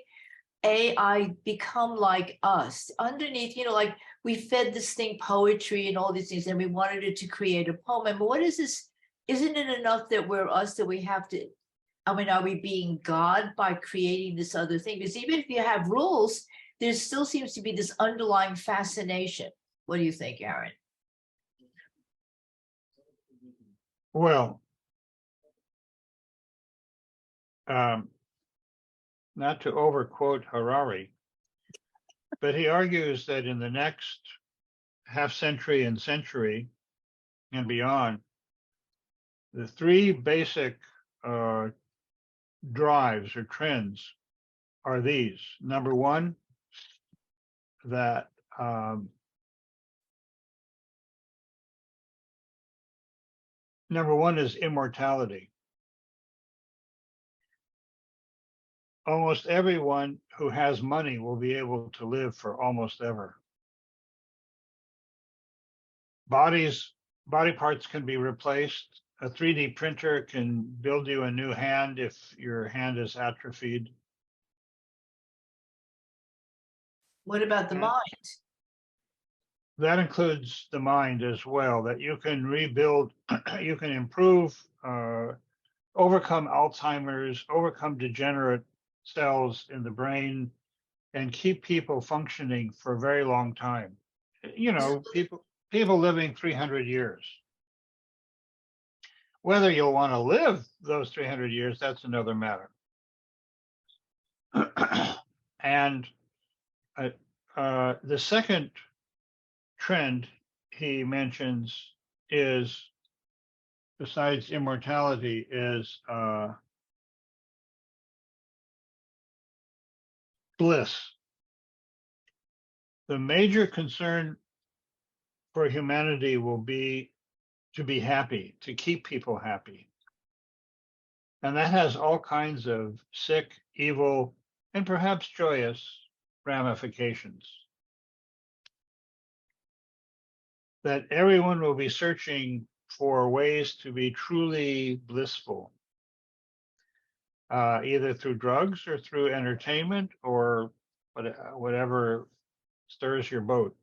Speaker 9: AI become like us? Underneath, like we fed this thing poetry and all these things, and we wanted it to create a poem. And what is this? Isn't it enough that we're us, that we have to? I mean, are we being God by creating this other thing? Because even if you have rules, there still seems to be this underlying fascination. What do you think, Aaron?
Speaker 1: Well, not to overquote Harari, but he argues that in the next half century and century and beyond, the three basic drives or trends are these. Number one, that number one is immortality. Almost everyone who has money will be able to live for almost ever. Body parts can be replaced. A 3D printer can build you a new hand if your hand is atrophied.
Speaker 9: What about the mind?
Speaker 1: That includes the mind as well, that you can rebuild, you can improve, overcome Alzheimer's, overcome degenerate cells in the brain, and keep people functioning for a very long time. People living 300 years. Whether you'll want to live those 300 years, that's another matter. And the second trend he mentions is, besides immortality, is bliss. The major concern for humanity will be to be happy, to keep people happy. And that has all kinds of sick, evil, and perhaps joyous ramifications. That everyone will be searching for ways to be truly blissful, either through drugs or through entertainment or whatever stirs your boat.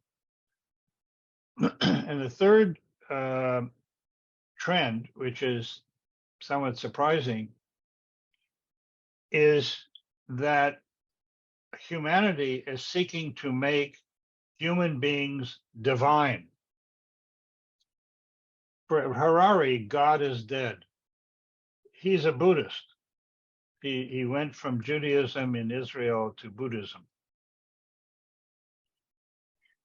Speaker 1: And the third trend, which is somewhat surprising, is that humanity is seeking to make human beings divine. For Harari, God is dead. He's a Buddhist. He went from Judaism in Israel to Buddhism.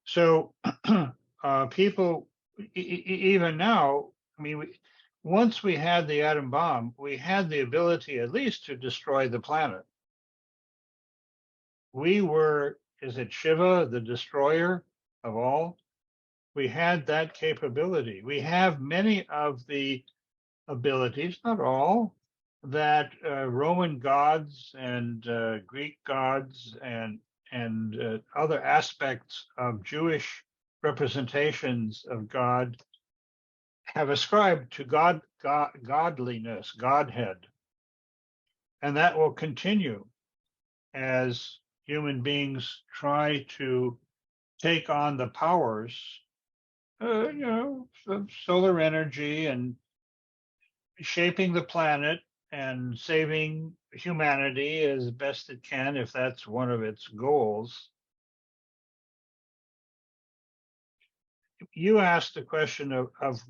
Speaker 1: So people, even now, I mean, once we had the atom bomb, we had the ability at least to destroy the planet. We were, is it Shiva, the destroyer of all? We had that capability. We have many of the abilities, not all, that Roman gods and Greek gods and other aspects of Jewish representations of God have ascribed to godliness, Godhead. And that will continue as human beings try to take on the powers, of solar energy and shaping the planet and saving humanity as best it can, if that's one of its goals. You asked the question of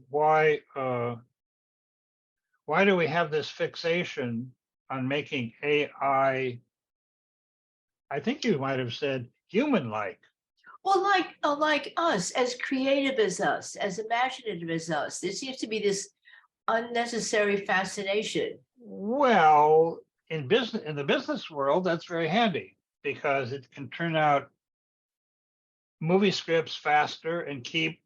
Speaker 1: why do we have this fixation on making AI, I think you might have said human-like.
Speaker 9: Well, like us, as creative as us, as imaginative as us, there seems to be this unnecessary fascination.
Speaker 1: Well, in the business world, that's very handy because it can turn out movie scripts faster and keep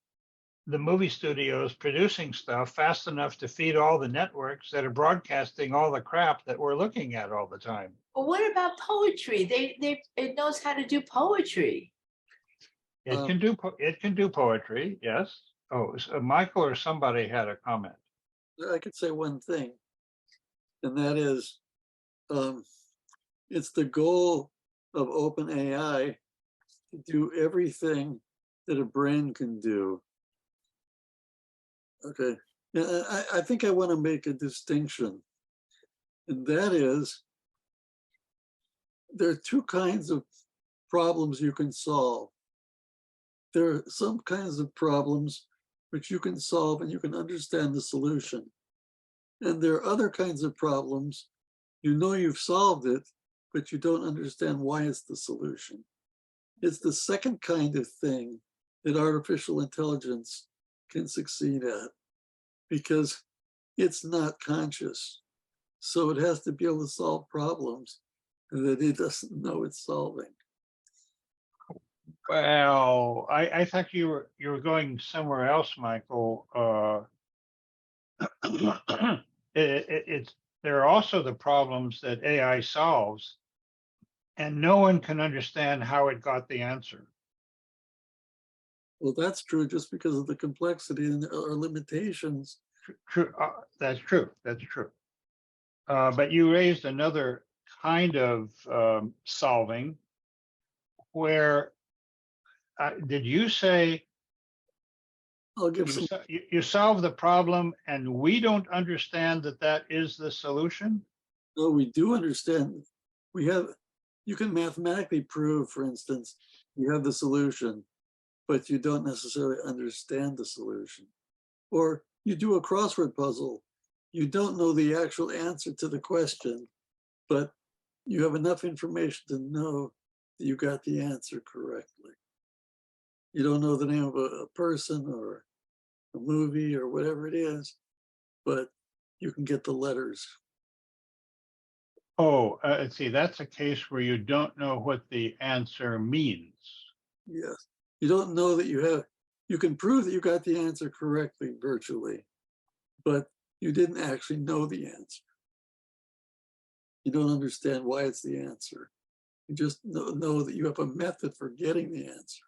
Speaker 1: the movie studios producing stuff fast enough to feed all the networks that are broadcasting all the crap that we're looking at all the time.
Speaker 9: But what about poetry? It knows how to do poetry.
Speaker 1: It can do poetry, yes. Oh, Michael or somebody had a comment.
Speaker 7: I could say one thing, and that is, it's the goal of OpenAI to do everything that a brain can do. Okay, I think I want to make a distinction, and that is, there are two kinds of problems you can solve. There are some kinds of problems which you can solve and you can understand the solution. And there are other kinds of problems, you know you've solved it, but you don't understand why it's the solution. It's the second kind of thing that artificial intelligence can succeed at, because it's not conscious. So it has to be able to solve problems that it doesn't know it's solving.
Speaker 1: Well, I thought you were going somewhere else, Michael. There are also the problems that AI solves, and no one can understand how it got the answer.
Speaker 7: Well, that's true just because of the complexity and our limitations.
Speaker 1: True, that's true. That's true. But you raised another kind of solving, where did you say
Speaker 7: I'll give some,
Speaker 1: you solve the problem and we don't understand that that is the solution?
Speaker 7: no, we do understand. You can mathematically prove, for instance, you have the solution, but you don't necessarily understand the solution. Or you do a crossword puzzle. You don't know the actual answer to the question, but you have enough information to know that you got the answer correctly. You don't know the name of a person or a movie or whatever it is, but you can get the letters.
Speaker 1: Oh, see, that's a case where you don't know what the answer means.
Speaker 7: Yes. You don't know that you can prove that you got the answer correctly virtually, but you didn't actually know the answer. You don't understand why it's the answer. You just know that you have a method for getting the answer.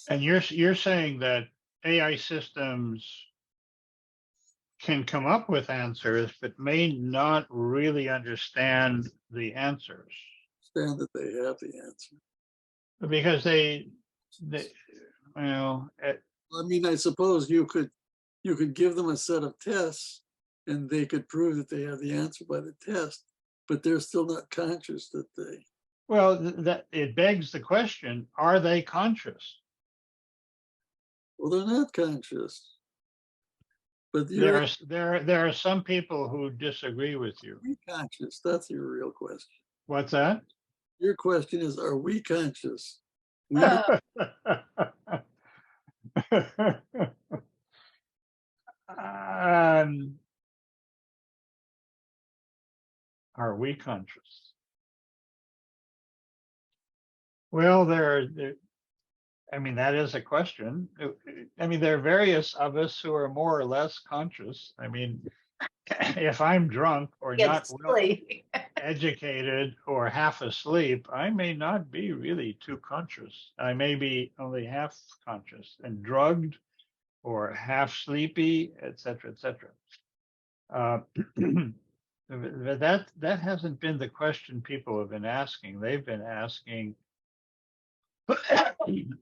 Speaker 1: And you're saying that AI systems can come up with answers, but may not really understand the answers.
Speaker 7: Understand that they have the answer.
Speaker 1: Because they well,
Speaker 7: I mean, I suppose you could give them a set of tests and they could prove that they have the answer by the test, but they're still not conscious that they.
Speaker 1: well, that it begs the question: are they conscious?
Speaker 7: Well, they're not conscious. But
Speaker 1: There are some people who disagree with you.
Speaker 7: Are we conscious? That's your real question.
Speaker 1: What's that?
Speaker 7: Your question is, are we conscious?
Speaker 1: Are we conscious? Well, I mean, that is a question. I mean, there are various of us who are more or less conscious. I mean, if I'm drunk or not well educated or half asleep, I may not be really too conscious. I may be only half conscious and drugged or half sleepy, et cetera, et cetera. That hasn't been the question people have been asking. They've been asking,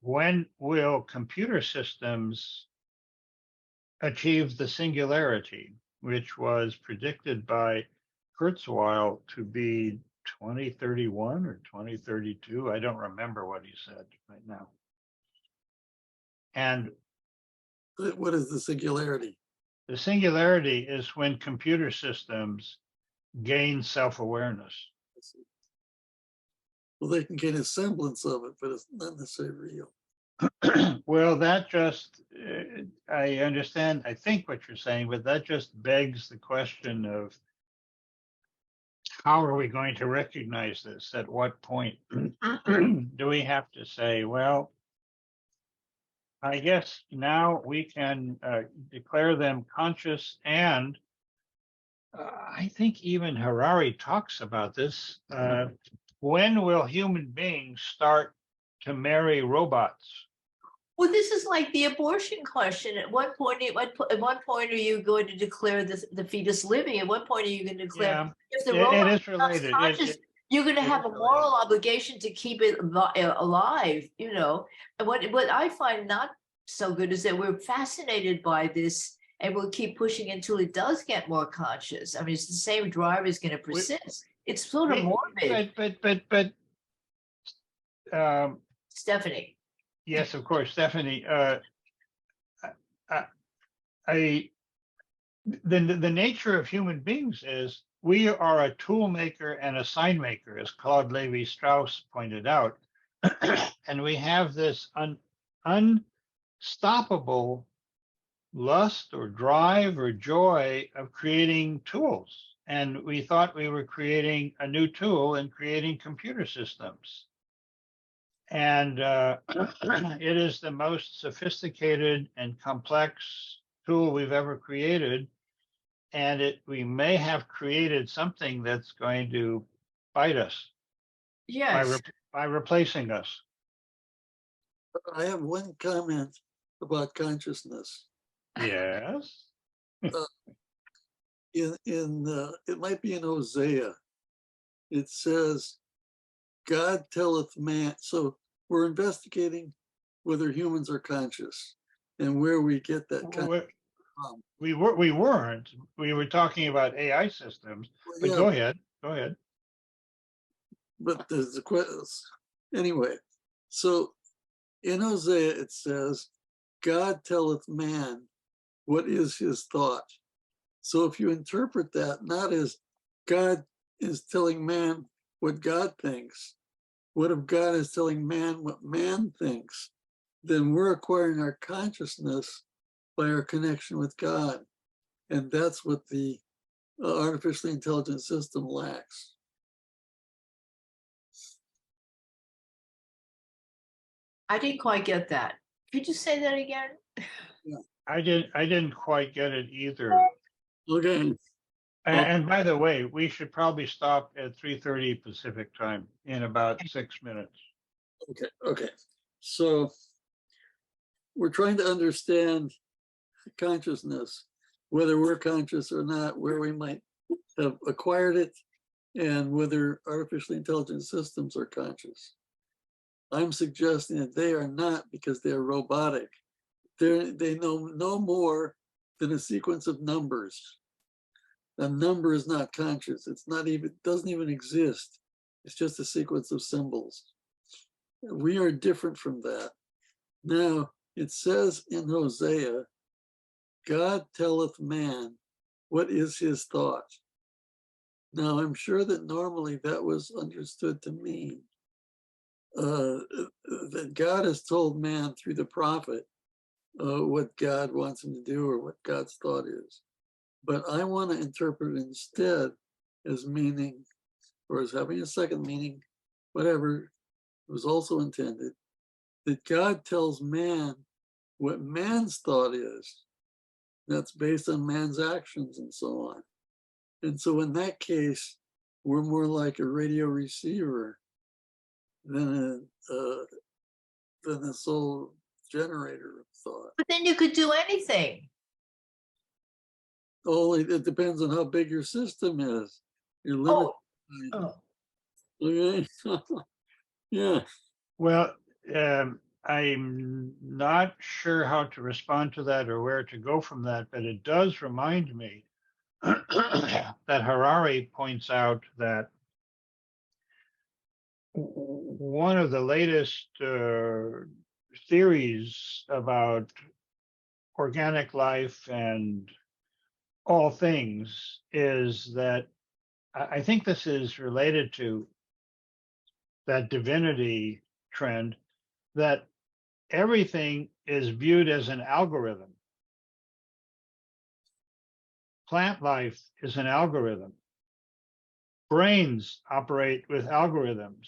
Speaker 1: when will computer systems achieve the singularity, which was predicted by Kurzweil to be 2031 or 2032? I don't remember what he said right now. And
Speaker 7: what is the singularity?
Speaker 1: The singularity is when computer systems gain self-awareness.
Speaker 7: Well, they can gain a semblance of it, but it's not necessarily real.
Speaker 1: Well, that just, I understand, I think what you're saying, but that just begs the question of how are we going to recognize this? At what point do we have to say, well, I guess now we can declare them conscious, and I think even Harari talks about this. When will human beings start to marry robots?
Speaker 9: Well, this is like the abortion question. At what point, at what point are you going to declare the fetus living? At what point are you going to declare
Speaker 1: Yeah,
Speaker 9: if the
Speaker 1: it
Speaker 9: robot
Speaker 1: is
Speaker 9: becomes
Speaker 1: related.
Speaker 9: conscious? You're going to
Speaker 1: it
Speaker 9: have
Speaker 1: is
Speaker 9: a
Speaker 1: related.
Speaker 9: moral obligation to keep it alive, you know. And what I find not so good is that we're fascinated by this, and we'll keep pushing until it does get more conscious. I mean, it's the same drive is going to persist. It's sort of morbid,
Speaker 1: But
Speaker 9: Stephanie.
Speaker 1: yes, of course, Stephanie. The nature of human beings is we are a tool maker and a sign maker, as Claude Lévi-Strauss pointed out, and we have this unstoppable lust or drive or joy of creating tools. And we thought we were creating a new tool and creating computer systems. And it is the most sophisticated and complex tool we've ever created. And we may have created something that's going to bite us
Speaker 9: Yes.
Speaker 1: by replacing us.
Speaker 7: I have one comment about consciousness.
Speaker 1: Yes.
Speaker 7: It might be in Hosea. It says, God telleth man. So we're investigating whether humans are conscious and where we get that kind
Speaker 1: We weren't. We were talking about AI systems. But
Speaker 7: yeah,
Speaker 1: go ahead. Go ahead.
Speaker 7: but there's the question. Anyway, so in Hosea it says, God telleth man what is his thought. So if you interpret that not as God is telling man what God thinks, what if God is telling man what man thinks? Then we're acquiring our consciousness by our connection with God. And that's what the artificially intelligent system lacks.
Speaker 9: I didn't quite get that. Could you say that again?
Speaker 1: I didn't quite get it either.
Speaker 7: Okay.
Speaker 1: And by the way, we should probably stop at 3:30 Pacific time in about 6 minutes.
Speaker 7: Okay. So we're trying to understand consciousness, whether we're conscious or not, where we might have acquired it, and whether artificially intelligent systems are conscious. I'm suggesting that they are not, because they're robotic. They know no more than a sequence of numbers. A number is not conscious. It's not even, doesn't even exist. It's just a sequence of symbols. We are different from that. Now, it says in Hosea, God telleth man what is his thought. Now, I'm sure that normally that was understood to mean that God has told man through the prophet what God wants him to do or what God's thought is. But I want to interpret it instead as meaning, or as having a second meaning, whatever was also intended, that God tells man what man's thought is. That's based on man's actions and so on. And so in that case, we're more like a radio receiver than a sole generator of thought.
Speaker 9: But then you could do anything.
Speaker 7: Only it depends on how big your system is. Your limit.
Speaker 9: Oh.
Speaker 7: Okay. Yeah.
Speaker 1: Well, I'm not sure how to respond to that or where to go from that, but it does remind me that Harari points out that one of the latest theories about organic life and all things is that I think this is related to that divinity trend, that everything is viewed as an algorithm. Plant life is an algorithm. Brains operate with algorithms.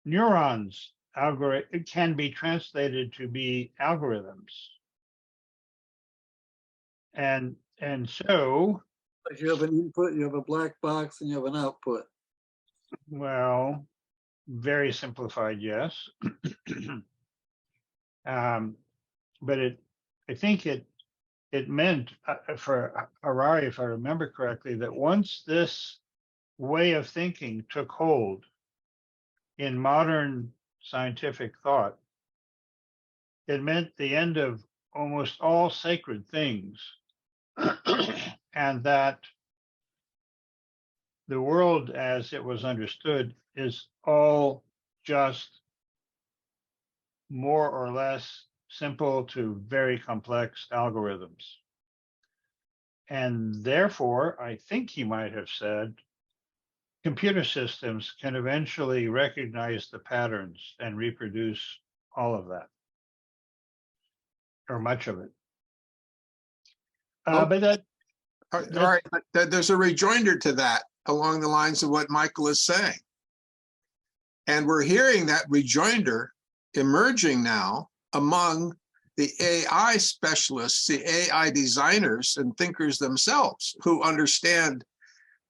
Speaker 1: Neurons can be translated to be algorithms. And so,
Speaker 7: Like you have an input, you have a black box, and you have an output.
Speaker 1: well, very simplified, yes. But I think it meant for Harari, if I remember correctly, that once this way of thinking took hold in modern scientific thought, it meant the end of almost all sacred things, and that the world as it was understood is all just more or less simple to very complex algorithms. And therefore, I think he might have said, computer systems can eventually recognize the patterns and reproduce all of that, or much of it.
Speaker 11: Oh.
Speaker 1: But that,
Speaker 11: All right, but there's a rejoinder to that along the lines of what Michael is saying. And we're hearing that rejoinder emerging now among the AI specialists, the AI designers and thinkers themselves, who understand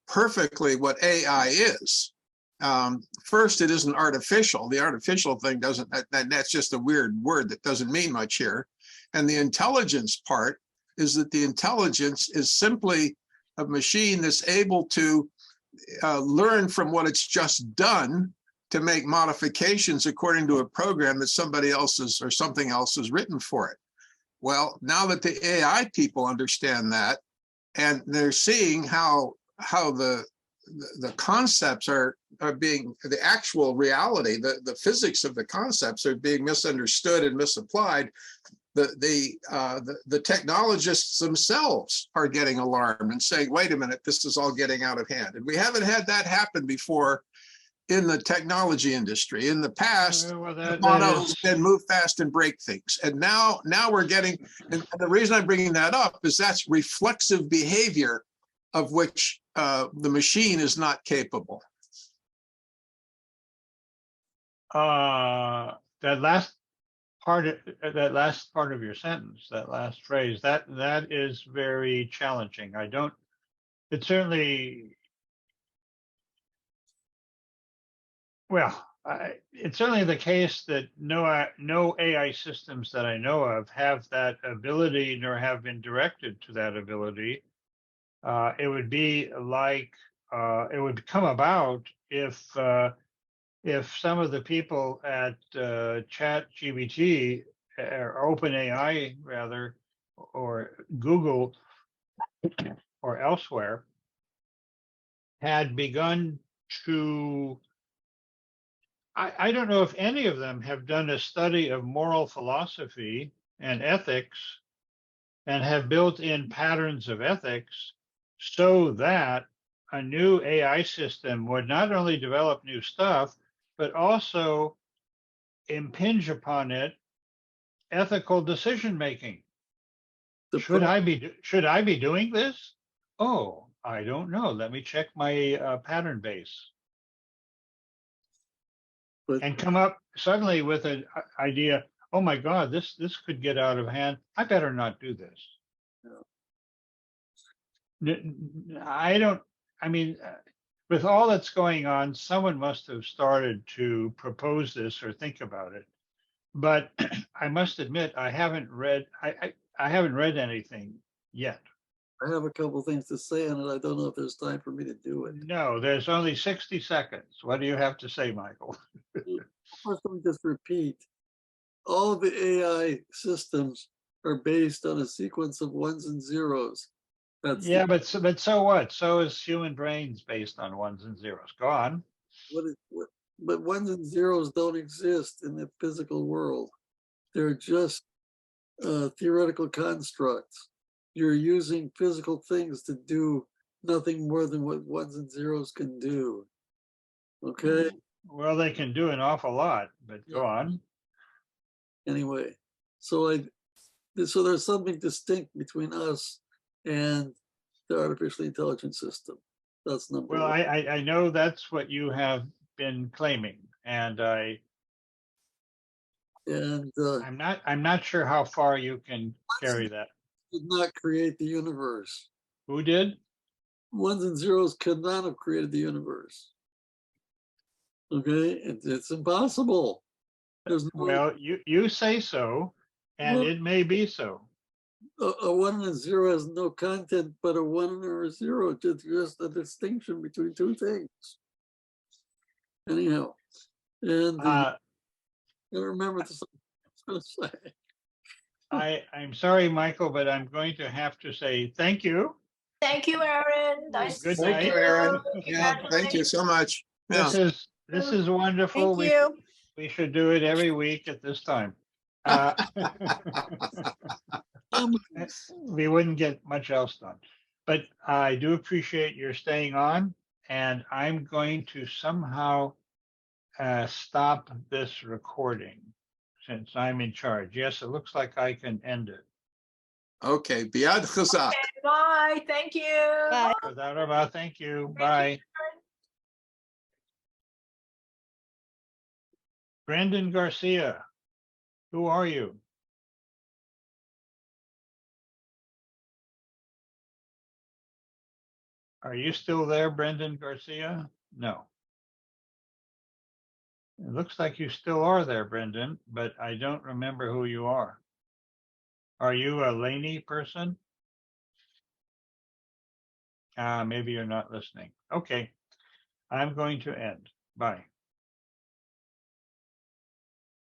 Speaker 11: perfectly what AI is. First, it isn't artificial. The artificial thing doesn't, that's just a weird word that doesn't mean much here. And the intelligence part is that the intelligence is simply a machine that's able to learn from what it's just done to make modifications according to a program that somebody else's or something else has written for it. Well, now that the AI people understand that, and they're seeing how the concepts are being, the actual reality, the physics of the concepts are being misunderstood and misapplied, the technologists themselves are getting alarmed and saying, wait a minute, this is all getting out of hand. And we haven't had that happen before in the technology industry. In the past, the motto has been move fast and break things. And now we're getting, and the reason I'm bringing that up is that's reflexive behavior of which the machine is not capable.
Speaker 1: that last part of your sentence, that last phrase, that is very challenging. It certainly, well, it's certainly the case that no AI systems that I know of have that ability, nor have been directed to that ability. It would be like, it would come about if some of the people at ChatGPT or OpenAI rather, or Google or elsewhere, had begun to, I don't know if any of them have done a study of moral philosophy and ethics and have built in patterns of ethics so that a new AI system would not only develop new stuff, but also impinge upon it ethical decision making. Should I be doing this? Oh, I don't know. Let me check my pattern base. And come up suddenly with an idea, oh my God, this could get out of hand. I better not do this. With all that's going on, someone must have started to propose this or think about it. But I must admit, I haven't read anything yet.
Speaker 7: I have a couple things to say on it. I don't know if there's time for me to do it.
Speaker 1: No, there's only 60 seconds. What do you have to say, Michael?
Speaker 7: First, let me just repeat. All the AI systems are based on a sequence of ones and zeros.
Speaker 1: Yeah, but so what? So is human brains based on ones and zeros. Go on.
Speaker 7: But ones and zeros don't exist in the physical world. They're just theoretical constructs. You're using physical things to do nothing more than what ones and zeros can do. Okay?
Speaker 1: Well, they can do an awful lot, but go on.
Speaker 7: Anyway, so there's something distinct between us and the artificial intelligence system. That's number
Speaker 1: Well,
Speaker 7: one.
Speaker 1: I know that's what you have been claiming, and
Speaker 7: And
Speaker 1: I'm not sure how far you can carry that.
Speaker 7: did not create the universe.
Speaker 1: Who did?
Speaker 7: Ones and zeros could not have created the universe. Okay, it's impossible. There's no
Speaker 1: Well, you say so, and
Speaker 7: Well-
Speaker 1: it may be so.
Speaker 7: a 1 and a 0 has no content, but a 1 or a 0 is just a distinction between two things. Anyhow, and I don't remember what I was going to say.
Speaker 1: I'm sorry, Michael, but I'm going to have to say thank you.
Speaker 9: Thank you, Aaron. Nice to
Speaker 1: Good
Speaker 9: see
Speaker 11: Thank you,
Speaker 1: night.
Speaker 11: Aaron.
Speaker 9: you.
Speaker 11: Yeah, thank you so much. Yeah.
Speaker 1: This is wonderful.
Speaker 2: Thank you.
Speaker 1: We should do it every week at this time. We wouldn't get much else done. But I do appreciate your staying on, and I'm going to somehow stop this recording since I'm in charge. Yes, it looks like I can end it.
Speaker 11: Okay, Biad Chazak.
Speaker 9: Okay, bye. Thank you.
Speaker 10: Bye.
Speaker 1: Without about, thank you.
Speaker 9: Thank you,
Speaker 1: Bye.
Speaker 9: Aaron.
Speaker 1: Brendan Garcia, who are you? Are you still there, Brendan Garcia? No. It looks like you still are there, Brendan, but I don't remember who you are. Are you a Laney person? Maybe you're not listening. Okay, I'm going to end. Bye.